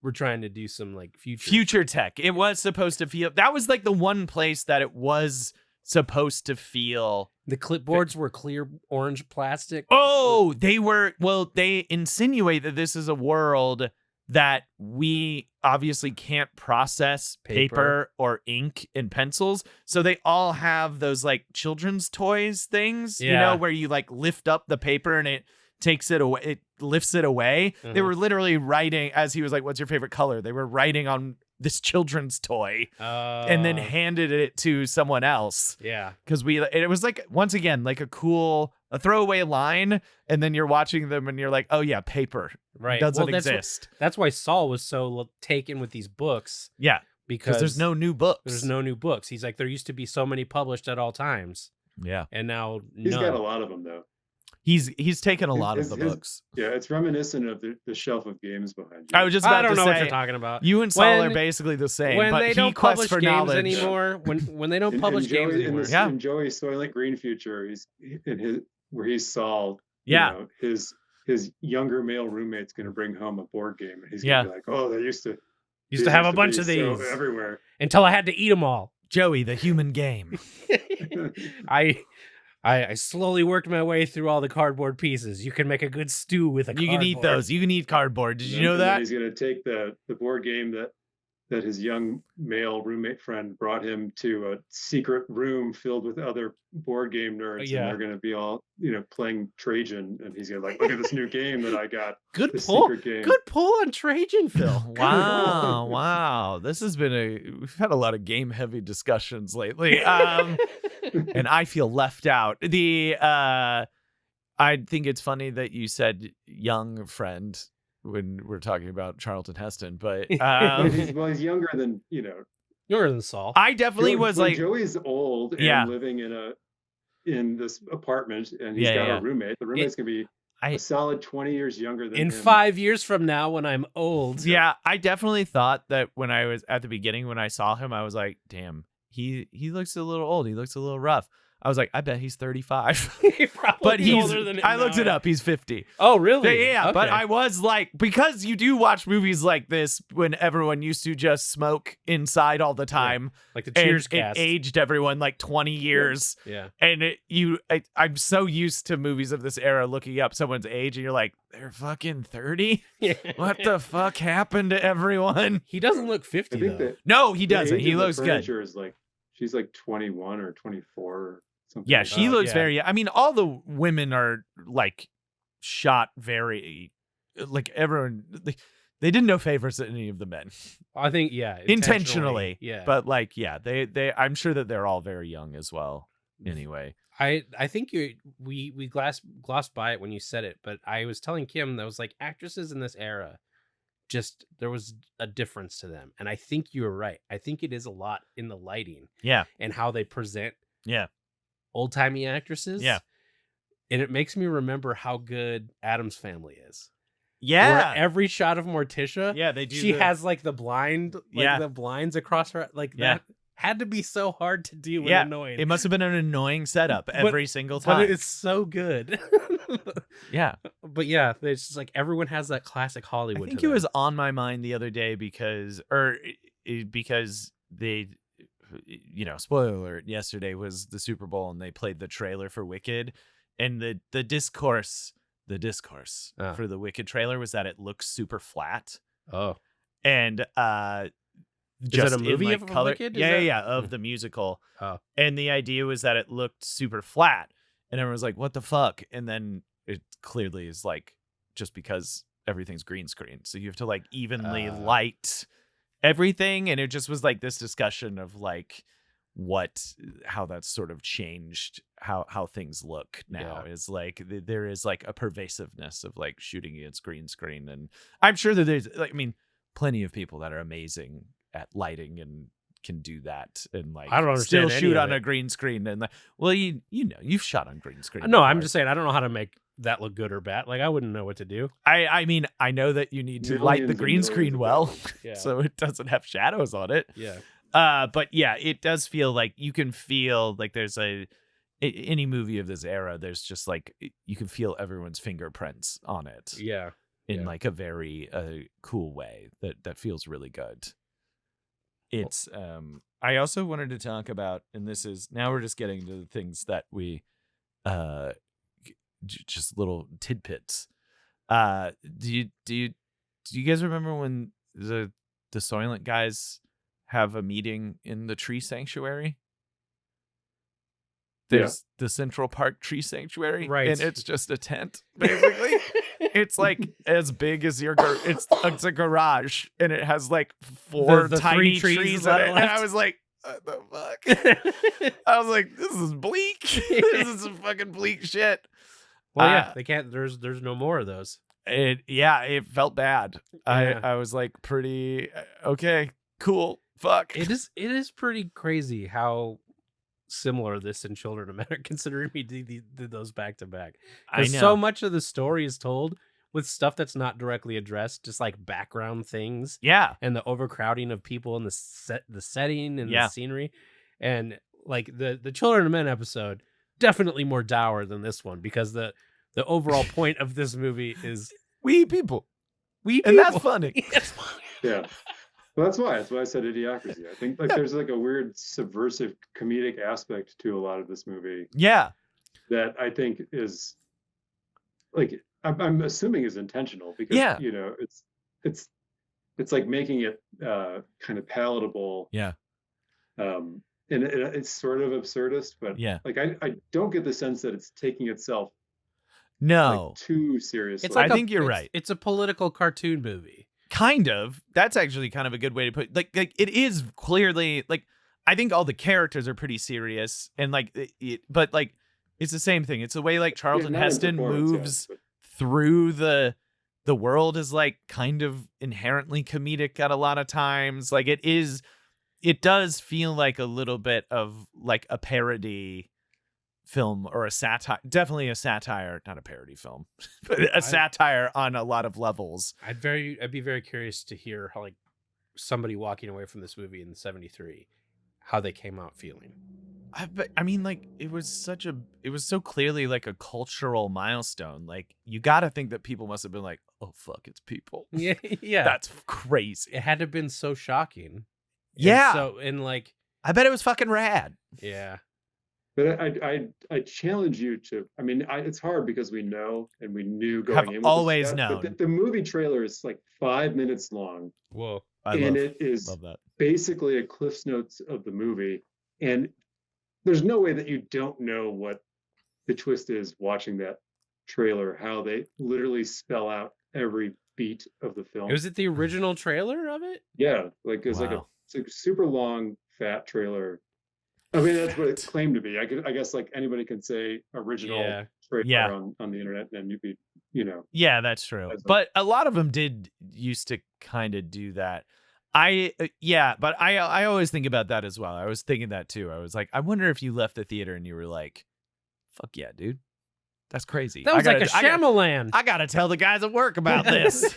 we're trying to do some like future tech. It was supposed to feel, that was like the one place that it was supposed to feel. The clipboards were clear orange plastic. Oh, they were. Well, they insinuate that this is a world that we obviously can't process paper or ink and pencils. So they all have those like children's toys things, you know, where you like lift up the paper and it takes it away. It lifts it away. Mm-hmm. They were literally writing as he was like, what's your favorite color? They were writing on this children's toy and then handed it to someone else. Yeah. Because it was like, once again, like a throwaway line. And then you're watching them and you're like, oh yeah, paper. Right. Doesn't exist. That's why Saul was so taken with these books. Yeah. Because there's no new books. There's no new books. He's like, there used to be so many published at all times. Yeah. And now he's got a lot of them though. He's taken a lot of the books. Yeah, it's reminiscent of the shelf of games behind you. I was just about to say, I don't know what you're talking about. You and Saul are basically the same. When but they don't publish games anymore, when they don't publish games anymore. In Joey's Soylent Green future, he's where he's Saul. Yeah. You know, his younger male roommate's going to bring home a board game, and he's going to be like, "Oh, they used to have a bunch of these everywhere until I had to eat them all." Joey, the human game. I slowly worked my way through all the cardboard pieces. You can make a good stew with a cardboard. You can eat those. You can eat cardboard. Did you know that? He's going to take the board game that his young male roommate friend brought him to a secret room filled with other board game nerds. And they're going to be all, playing Trajan. And he's going to look at this new game that I got. Good pull. Good pull on Trajan, Phil. Wow. This has been we've had a lot of game heavy discussions lately. And I feel left out. I think it's funny that you said young friend when we're talking about Charlton Heston, but he's younger than younger than Saul. I definitely was like Joey's old and living in this apartment, and he's got a roommate. The roommate's gonna be a solid 20 years younger than him. 5 years from now, when I'm old. Yeah, I definitely thought that when I was at the beginning when I saw him, I was like, damn, he looks a little old. He looks a little rough. I was like, I bet he's 35. But he's older than him. I looked it up. He's 50. Oh, really? Yeah. Okay. But I was like, because you do watch movies like this when everyone used to just smoke inside all the time. Yeah. Like the Cheers cast. It aged everyone like 20 years. Yeah. And I'm so used to movies of this era looking up someone's age and you're like, they're fucking 30? What the fuck happened to everyone? He doesn't look 50 though. No, he doesn't. He looks good. Is like, she's like 21 or 24 or something. Yeah, she looks very. I mean, all the women are like shot very, like everyone. They did no favors to any of the men. I think, intentionally. Yeah, but like, they. I'm sure that they're all very young as well. anyway. I think we glossed by it when you said it, but I was telling Kim that was like actresses in this era, just there was a difference to them, and I think you were right. I think it is a lot in the lighting, and how they present, old timey actresses, and it makes me remember how good Addams Family is. Where every shot of Morticia, they do. She has like the blind, the blinds across her, like that. Had to be so hard to do and annoying. It must have been an annoying setup every single time. But it's so good. But it's just like everyone has that classic Hollywood. I think it was on my mind the other day because they, spoiler alert, yesterday was the Super Bowl and they played the trailer for Wicked, and the discourse for the Wicked trailer was that it looks super flat. Oh. And just is it a movie of color? Wicked? Of the musical. Oh. And the idea was that it looked super flat, and everyone was like, "What the fuck?" And then it clearly is like just because everything's green screen, so you have to like evenly light everything, and it just was like this discussion of like how that's sort of changed how things look now. Is like there is like a pervasiveness of like shooting against green screen, and I'm sure that there's like, I mean, plenty of people that are amazing at lighting and can do that, and like I don't understand still shoot on a green screen, and like, well, you've shot on green screen. No, I'm just saying I don't know how to make that look good or bad. Like I wouldn't know what to do. I mean, I know that you need to light the green screen well, so it doesn't have shadows on it. But it does feel like you can feel like there's any movie of this era, there's just like you can feel everyone's fingerprints on it. In like a very cool way that feels really good. It's I also wanted to talk about, and this is now we're just getting to the things that we just little tidbits. Do you guys remember when the Soylent guys have a meeting in the tree sanctuary? There's the Central Park Tree Sanctuary, right? And it's just a tent, basically. It's like as big as your it's a garage, and it has like four the tiny three trees in it. And I was like, what the fuck? I was like, this is bleak. This is some fucking bleak shit. Well, they can't. There's no more of those. It felt bad. I was like, pretty okay, cool. Fuck. It is pretty crazy how similar this and Children of Men are, considering we did those back to back. I know so much of the story is told with stuff that's not directly addressed, just like background things. And the overcrowding of people in the setting and the scenery, and like the Children of Men episode definitely more dour than this one, because the overall point of this movie is we people, and that's funny. It's funny. Yeah. Well, that's why I said Idiocracy. I think like there's like a weird subversive comedic aspect to a lot of this movie. That I think is like I'm assuming is intentional, because it's like making it kind of palatable. And it's sort of absurdist, but like I don't get the sense that it's taking itself too seriously. It's like I think you're right. It's a political cartoon movie. Kind of. That's actually kind of a good way to put it. Like it is clearly like, I think all the characters are pretty serious, and like but like it's the same thing. It's the way like Charlton Heston moves through the world is like kind of inherently comedic at a lot of times. Like it does feel like a little bit of like a parody film or a satire, definitely a satire, not a parody film, but a satire on a lot of levels. I'd be very curious to hear how like somebody walking away from this movie in '73, how they came out feeling. I mean, like it was so clearly like a cultural milestone. Like you got to think that people must have been like, oh fuck, it's people. Yeah, that's crazy. It had to have been so shocking. And like I bet it was fucking rad. Yeah. But I challenge you to. I mean, it's hard because we know and we knew going have in. Always known. But the movie trailer is like 5 minutes long. Whoa! It is basically a Cliff's Notes of the movie, and there's no way that you don't know what the twist is watching that trailer. How they literally spell out every beat of the film. Was it the original trailer of it? Yeah, like it's like a super long, fat trailer. I mean, that's what it claimed to be. I guess like anybody can say original trailer on the internet, and you'd be, Yeah, that's true. Like, but a lot of them did used to kind of do that. But I always think about that as well. I was thinking that too. I was like, I wonder if you left the theater and you were like, fuck yeah, dude. That's crazy. That was like a Shyamalan. I gotta tell the guys at work about this.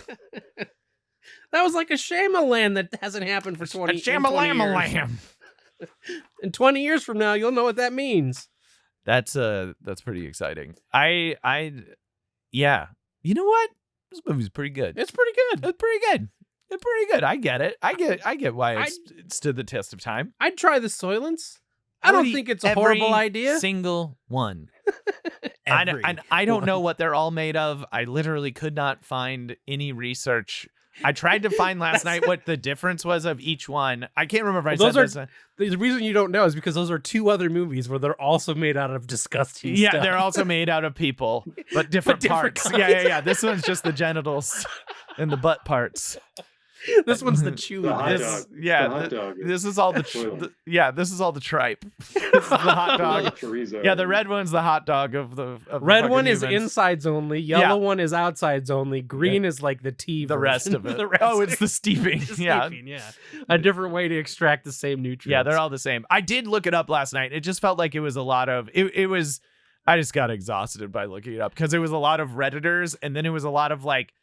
That was like a Shyamalan that hasn't happened for 20 years. Shyamalan. In 20 years from now, you'll know what that means. That's pretty exciting. Yeah. You know what? This movie's pretty good. It's pretty good. It's pretty good. It's pretty good. I get it. I get why it stood the test of time. I'd try the Soylents. I don't think it's a horrible idea. Single one. I don't know what they're all made of. I literally could not find any research. I tried to find last night what the difference was of each one. I can't remember if I said this. The reason you don't know is because those are two other movies where they're also made out of disgusting stuff. Yeah, they're also made out of people, but different parts. Kinds. Yeah. This one's just the genitals and the butt parts. This one's the chewy. The hot dog. This is all this is all the tripe. This is the hot dog. Chorizo. Yeah, the red one's the hot dog of red one humans. is insides only. Yellow one is outsides only. Green is like the tea. The rest of it. It's the steeping. Yeah. A different way to extract the same nutrients. Yeah, they're all the same. I did look it up last night. It just felt like it was a lot of it was. I just got exhausted by looking it up because it was a lot of Redditors, and then it was a lot of like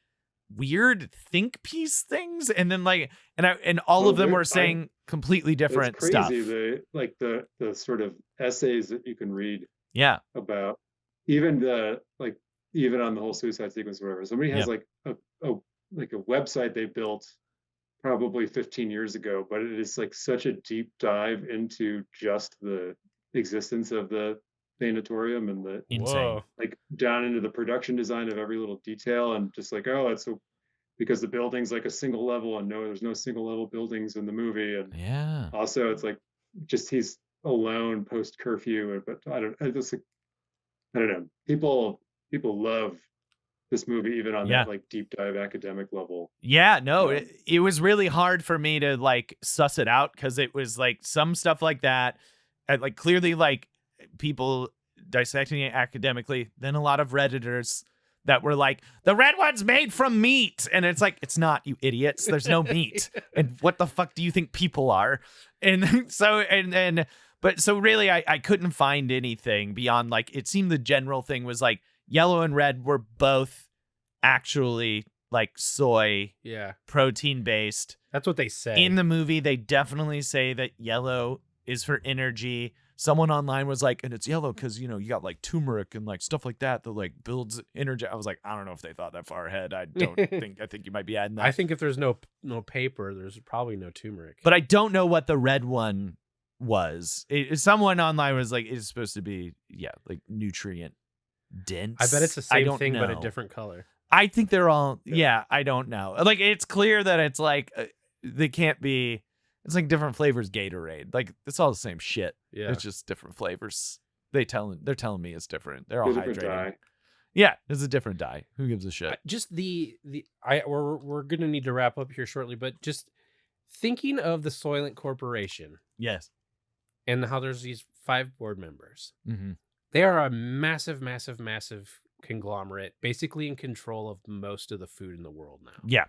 weird think piece things, and then like and all of them were saying completely different stuff. The sort of essays that you can read about even on the whole suicide sequence or whatever. Somebody has like a website they built probably 15 years ago, but it is like such a deep dive into just the existence of the Sanatorium and the insane, like down into the production design of every little detail, and just like, it's so because the building's like a single level, and there's no single level buildings in the movie, and also it's like just he's alone post curfew, but I don't know. People love this movie even on that like deep dive academic level. Yeah, no, it was really hard for me to like suss it out because it was like some stuff like that, and like clearly like people dissecting it academically, then a lot of Redditors that were like, the red one's made from meat, and it's like, it's not, you idiots, there's no meat. And what the fuck do you think people are? And so really I couldn't find anything beyond like, it seemed the general thing was like yellow and red were both actually like soy protein based. That's what they say in the movie. They definitely say that yellow is for energy. Someone online was like, and it's yellow because, you got like turmeric and like stuff like that like builds energy. I was like, I don't know if they thought that far ahead. I think you might be adding that. I think if there's no paper, there's probably no turmeric. But I don't know what the red one was. Someone online was like, it's supposed to be, like nutrient dense. I bet it's the same thing, but a different color. I think they're all, I don't know. Like, it's clear that it's like, they can't be. It's like different flavors Gatorade. Like it's all the same shit. Yeah. It's just different flavors. They're telling me it's different. They're all hydrating. Dye. Yeah, it's a different dye. Who gives a shit? Just we're gonna need to wrap up here shortly, but just thinking of the Soylent Corporation. Yes. And how there's these 5 board members. Mm-hmm. They are a massive, massive, massive conglomerate, basically in control of most of the food in the world now. Yeah.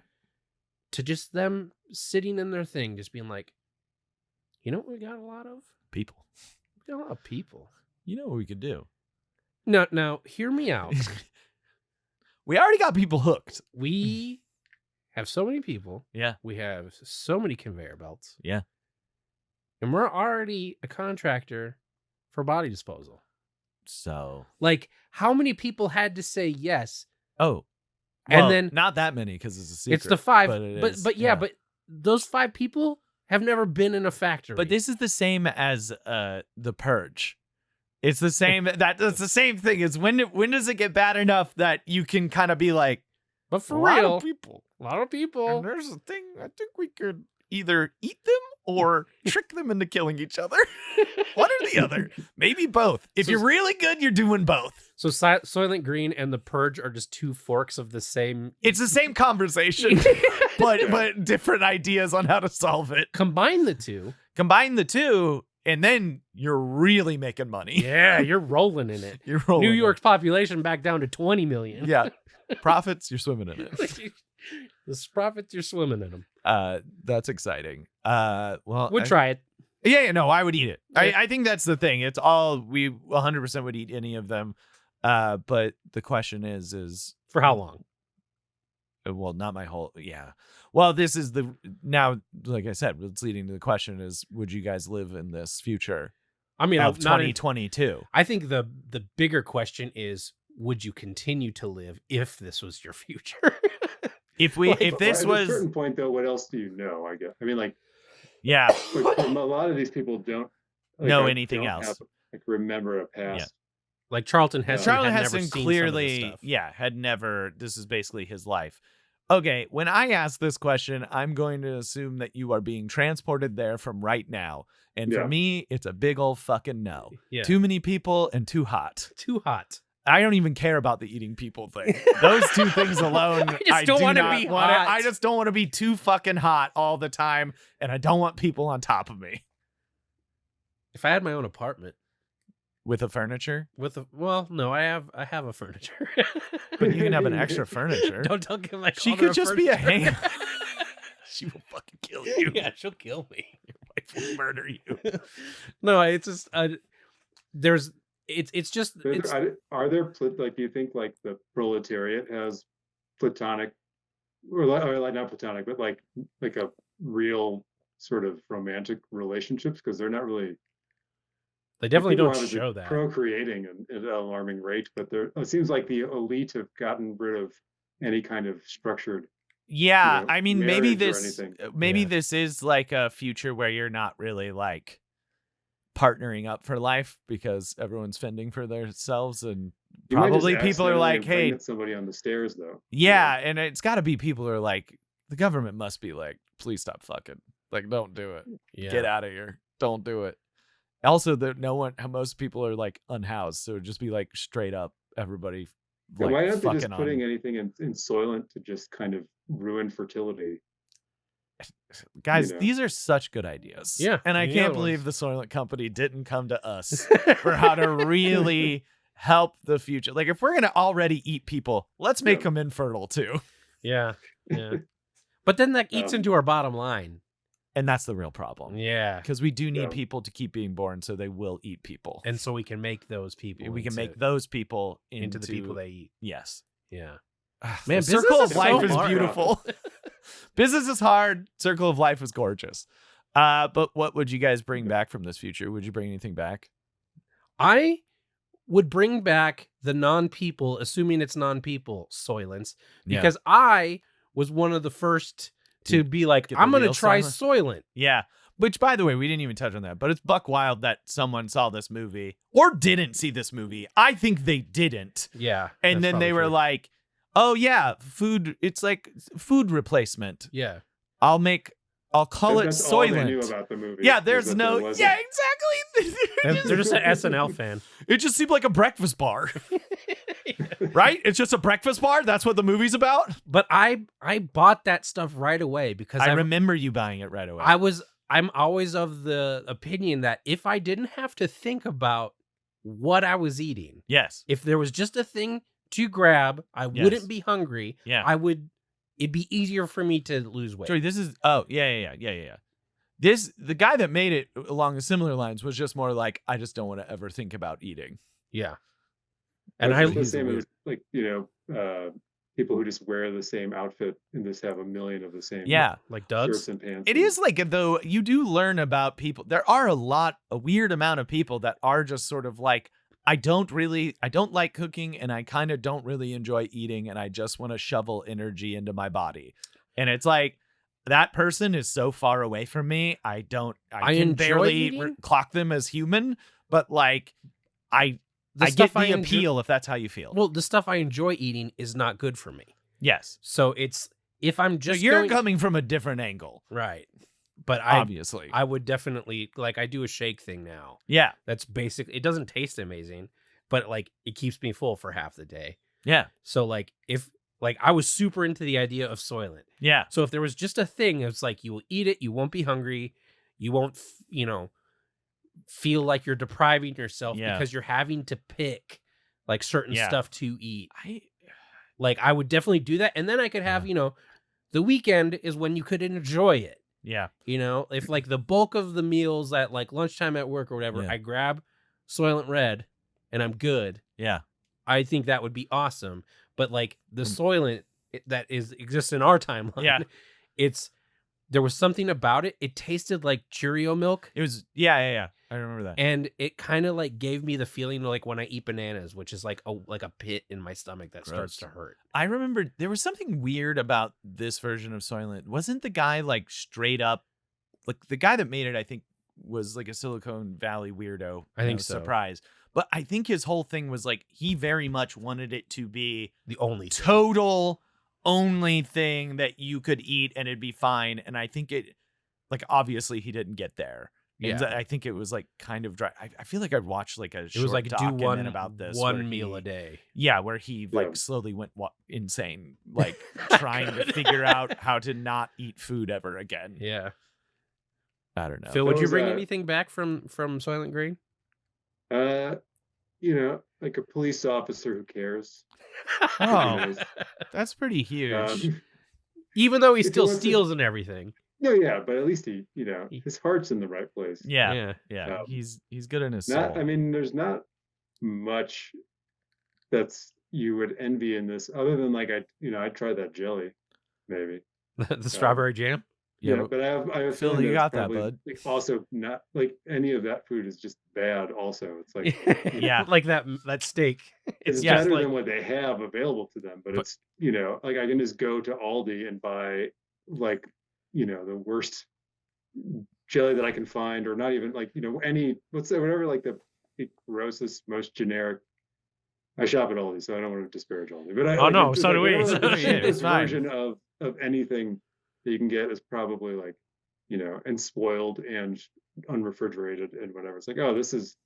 To just them sitting in their thing, just being like, you know what we got a lot of? People. We got a lot of people. You know what we could do? Now, hear me out. We already got people hooked. We have so many people. Yeah. We have so many conveyor belts. Yeah. And we're already a contractor for body disposal. So. Like, how many people had to say yes? Oh. Well, and then not that many because it's a secret. It's the 5, but those 5 people have never been in a factory. But this is the same as The Purge. It's the same. That's the same thing. Is when does it get bad enough that you can kind of be like, but for a real, lot of people. And there's a thing. I think we could either eat them or trick them into killing each other. One or the other. Maybe both. If you're really good, you're doing both. So Soylent Green and The Purge are just 2 forks of the same. It's the same conversation, but different ideas on how to solve it. Combine the two, and then you're really making money. Yeah, you're rolling in it. You're rolling New York's population back down to 20 million. Yeah. Profits, you're swimming in it. The profits, you're swimming in them. That's exciting. Well, We'd try it. Yeah, no, I would eat it. Yeah. I think that's the thing. It's all, we 100% would eat any of them. But the question is For how long? Well, not my whole, yeah. Well, this is now, like I said, what's leading to the question is, would you guys live in this future? I mean, of 2022? I think the bigger question is, would you continue to live if this was your future? If this at was a certain point, though, what else do you know? I guess. I mean, like, yeah, a lot of these people don't know anything else. Remember a past. Yeah. Like Charlton Heston. Charlton had Heston never seen clearly, some of this stuff. yeah, had never. This is basically his life. Okay, when I ask this question, I'm going to assume that you are being transported there from right now. And for me, it's a big old fucking no. Yeah. Too many people and too hot. Too hot. I don't even care about the eating people thing. Those two things alone, I don't want to be hot. I just don't want to be too fucking hot all the time, and I don't want people on top of me. If I had my own apartment with a furniture, no, I have a furniture. But you can have an extra furniture. Don't give my. She could just be a ham. She will fucking kill you. Yeah, she'll kill me. Your wife will murder you. No, it's just there's. It's just. Are there like, do you think like the proletariat has platonic, or like not platonic, but like a real sort of romantic relationships? Because they're not really. They definitely don't show that. Procreating at an alarming rate, but it seems like the elite have gotten rid of any kind of structured. Yeah, I mean, maybe this is like a future where you're not really like partnering up for life because everyone's fending for themselves, and probably people are like, "Hey, somebody on the stairs, though." Yeah, and it's got to be people who are like, the government must be like, "Please stop fucking, like, don't do it, get out of here, don't do it." Also, most people are like unhoused, so it'd just be like straight up everybody. Like, why aren't they just putting anything in Soylent to just kind of ruin fertility? Guys, these are such good ideas. Yeah. And I can't believe the Soylent company didn't come to us for how to really help the future. Like, if we're going to already eat people, let's make them infertile too. Yeah. But then that eats into our bottom line. And that's the real problem. Yeah. Because we do need people to keep being born, so they will eat people. And so we can make those people. We can make those people into the people they eat. Yes. Yeah. Man, circle of life is beautiful. Business is hard. Circle of life is gorgeous. But what would you guys bring back from this future? Would you bring anything back? I would bring back the non-people, assuming it's non-people, Soylents, because I was one of the first to be like, I'm going to try Soylent. Yeah. Which, by the way, we didn't even touch on that, but it's buck wild that someone saw this movie or didn't see this movie. I think they didn't. Yeah. And then they were like, oh, yeah, food. It's like food replacement. Yeah. That's I'll call it Soylent. All they knew about the movie. Yeah, there's no. Yeah, exactly. They're just an SNL fan. It just seemed like a breakfast bar. Right? It's just a breakfast bar. That's what the movie's about. But I bought that stuff right away because I remember you buying it right away. I'm always of the opinion that if I didn't have to think about what I was eating, yes, if there was just a thing to grab, I wouldn't be hungry. Yeah, it'd be easier for me to lose weight. Joey, this is the guy that made it along the similar lines was just more like, I just don't want to ever think about eating. Yeah. And I the same as like, people who just wear the same outfit and just have a million of the same like Doug's shirts and pants. It is like, though, you do learn about people. There are a weird amount of people that are just sort of like, I don't like cooking, and I kind of don't really enjoy eating, and I just want to shovel energy into my body. And it's like, that person is so far away from me. I can barely clock them as human, but like, I get the appeal if that's how you feel. Well, the stuff I enjoy eating is not good for me. Yes. So it's, if I'm just you're coming from a different angle. Right. But obviously I would definitely, like, I do a shake thing now. Yeah. That's basic. It doesn't taste amazing, but like, it keeps me full for half the day. Yeah. So like, I was super into the idea of Soylent. Yeah. So if there was just a thing, it's like, you will eat it, you won't be hungry, you won't, feel like you're depriving yourself Yeah. because you're having to pick like certain Yeah. stuff to eat. I would definitely do that. And then I could have, the weekend is when you could enjoy it. Yeah. If like the bulk of the meals at like lunchtime at work or whatever, Yeah. I grab Soylent Red and I'm good. Yeah. I think that would be awesome. But like the Soylent that exists in our timeline, there was something about it. It tasted like Cheerio milk. It was, yeah. I remember that. And it kind of like gave me the feeling like when I eat bananas, which is like a pit in my stomach that starts to hurt. I remember there was something weird about this version of Soylent. Wasn't the guy like straight up, like the guy that made it, I think was like a Silicon Valley weirdo. I think so. Surprise. But I think his whole thing was like, he very much wanted it to be the only total only thing that you could eat and it'd be fine. And I think it, like, obviously he didn't get there. And I think it was like kind of dry. I feel like I'd watched like a short document about this. One meal a day. Yeah, where he like slowly went insane, like trying to figure out how to not eat food ever again. Yeah. I don't know. Phil, would you bring anything back from Soylent Green? Like a police officer who cares. Oh, that's pretty huge. Even though he still steals and everything. No, yeah, but at least he, his heart's in the right place. Yeah. He's good in his soul. I mean, there's not much that's you would envy in this, other than like I'd try that jelly, maybe the strawberry jam. Yeah, but I have Phil, you got that, bud. Like, also, not like any of that food is just bad. Also, it's like like that steak. It's better than what they have available to them, but it's like I can just go to Aldi and buy like the worst jelly that I can find, or not even like any whatever like the grossest, most generic. I shop at Aldi, so I don't want to disparage Aldi, but so do we. It's version of anything that you can get is probably like and spoiled and unrefrigerated and whatever. It's like, oh, this is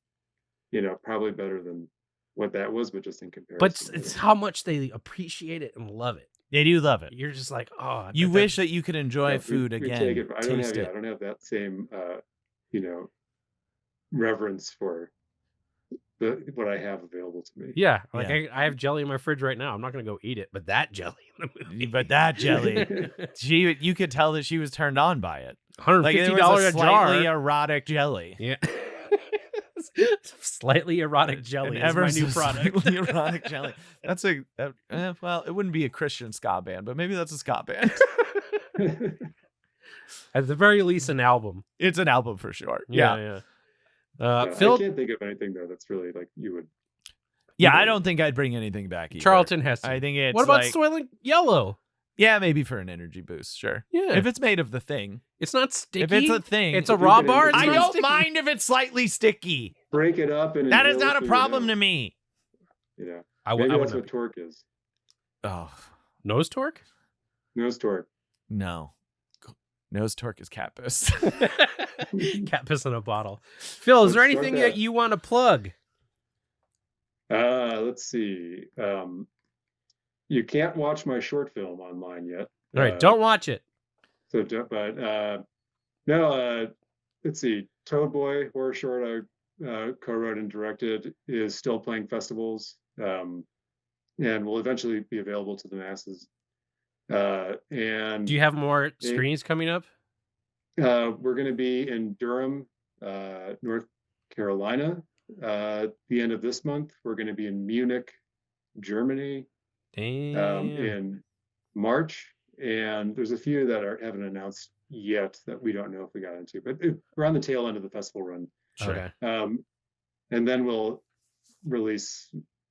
probably better than what that was, but just in comparison. But it's how much they appreciate it and love it. They do love it. You're just like, oh, you wish that you could enjoy food again. I don't have that same reverence for what I have available to me. Yeah, I have jelly in my fridge right now. I'm not gonna go eat it, but that jelly in the movie. But that jelly, you could tell that she was turned on by it. $150 a jar. Slightly erotic jelly. Yeah. Slightly erotic jelly is my new product. Slightly erotic jelly. That's well, it wouldn't be a Christian ska band, but maybe that's a ska band. At the very least, an album. It's an album for sure. Yeah. Phil, I can't think of anything though that's really like you would. Yeah, I don't think I'd bring anything back either. Charlton Heston. I think it's. What about Soylent Yellow? Yeah, maybe for an energy boost, sure. Yeah. If it's made of the thing. It's not sticky. If it's a thing. It's a raw bar. I don't mind if it's slightly sticky. Break it up. And that is not a problem to me. Maybe that's what torque is. Oh. Nose torque? Nose torque. No. Nose torque is cat piss. Cat piss in a bottle. Phil, is there anything that you want to plug? Let's see. You can't watch my short film online yet. All right, don't watch it. Let's see. Toad Boy horror short I co-wrote and directed is still playing festivals, and will eventually be available to the masses. And do you have more screenings coming up? We're going to be in Durham, North Carolina, the end of this month. We're going to be in Munich, Germany, in March, and there's a few that haven't announced yet that we don't know if we got into, but we're on the tail end of the festival run. Sure. And then we'll release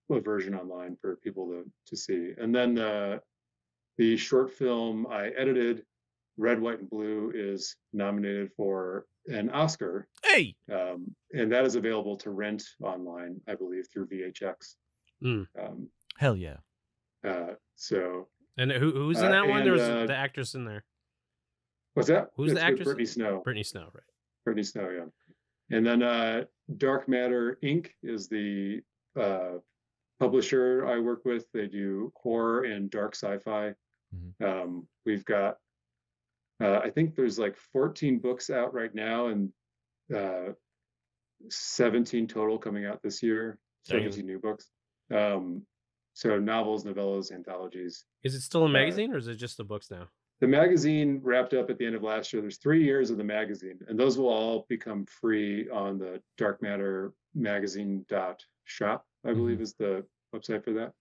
a version online for people to see. And then the short film I edited, Red, White, and Blue, is nominated for an Oscar. Hey! And that is available to rent online, I believe, through VHX. Hell yeah. And who's in that one? There's the actress in there. What's that? Who's the actress? Brittany Snow. Brittany Snow, right. Brittany Snow, yeah. And then Dark Matter Inc. is the publisher I work with. They do horror and dark sci-fi. Mm-hmm. We've got, I think there's like 14 books out right now, and 17 total coming out this year. 17 new books. So novels, novellas, anthologies. Is it still a magazine or is it just the books now? The magazine wrapped up at the end of last year. There's 3 years of the magazine, and those will all become free on the Dark Matter Magazine.shop, I believe is the website for that.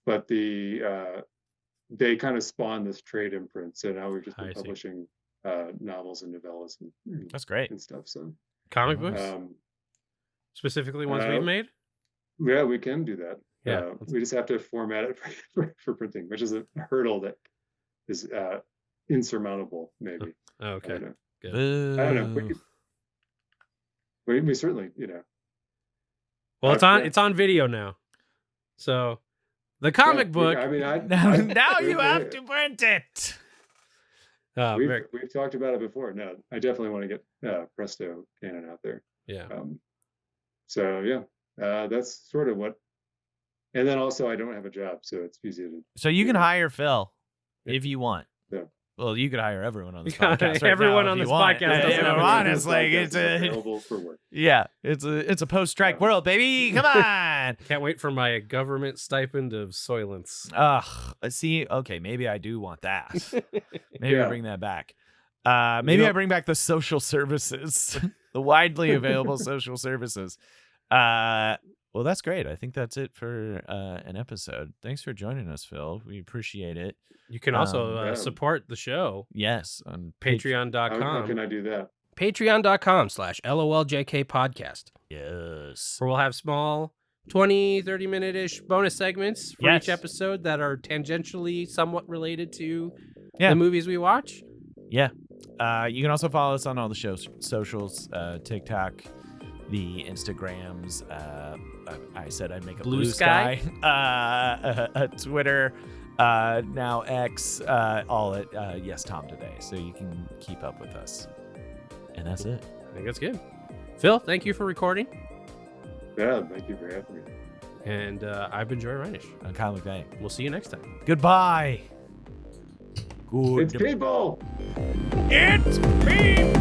But they kind of spawned this trade imprint, so now we've just been publishing novels and novellas and that's great and stuff. So comic books, specifically ones we've made. Yeah, we can do that. Yeah, we just have to format it for printing, which is a hurdle that is insurmountable, maybe. Oh, okay. Good. I don't know. We certainly, Well, it's on video now, so the comic book. I mean, now you have to print it. We've talked about it before. No, I definitely want to get Presto Canon out there. Yeah. So yeah, that's sort of what. And then also, I don't have a job, so it's easy to. So you can hire Phil if you want. Yeah. Well, you could hire everyone on this podcast. Right everyone now on if this you want. podcast. Honest, like it's available for work. Yeah, it's a post-strike world, baby. Come on. Can't wait for my government stipend of Soylents. See, okay, maybe I do want that. Maybe I bring that back. Maybe I bring back the social services, the widely available social services. Well, that's great. I think that's it for an episode. Thanks for joining us, Phil. We appreciate it. You can also support the show. Yes. On Patreon.com. How can I do that? Patreon.com/LOLJK podcast. Yes. Where we'll have small 20, 30-minute-ish bonus segments for each episode that are tangentially somewhat related to the movies we watch. Yeah. You can also follow us on all the socials, TikTok, the Instagrams. I said I'd make a blue sky. Twitter, now X, all at Yes Tom Today. So you can keep up with us. And that's it. I think that's good. Phil, thank you for recording. Yeah, thank you for having me. And I've been Joy Reinish. I'm Kyle McVeigh. We'll see you next time. Goodbye. It's people. It's people.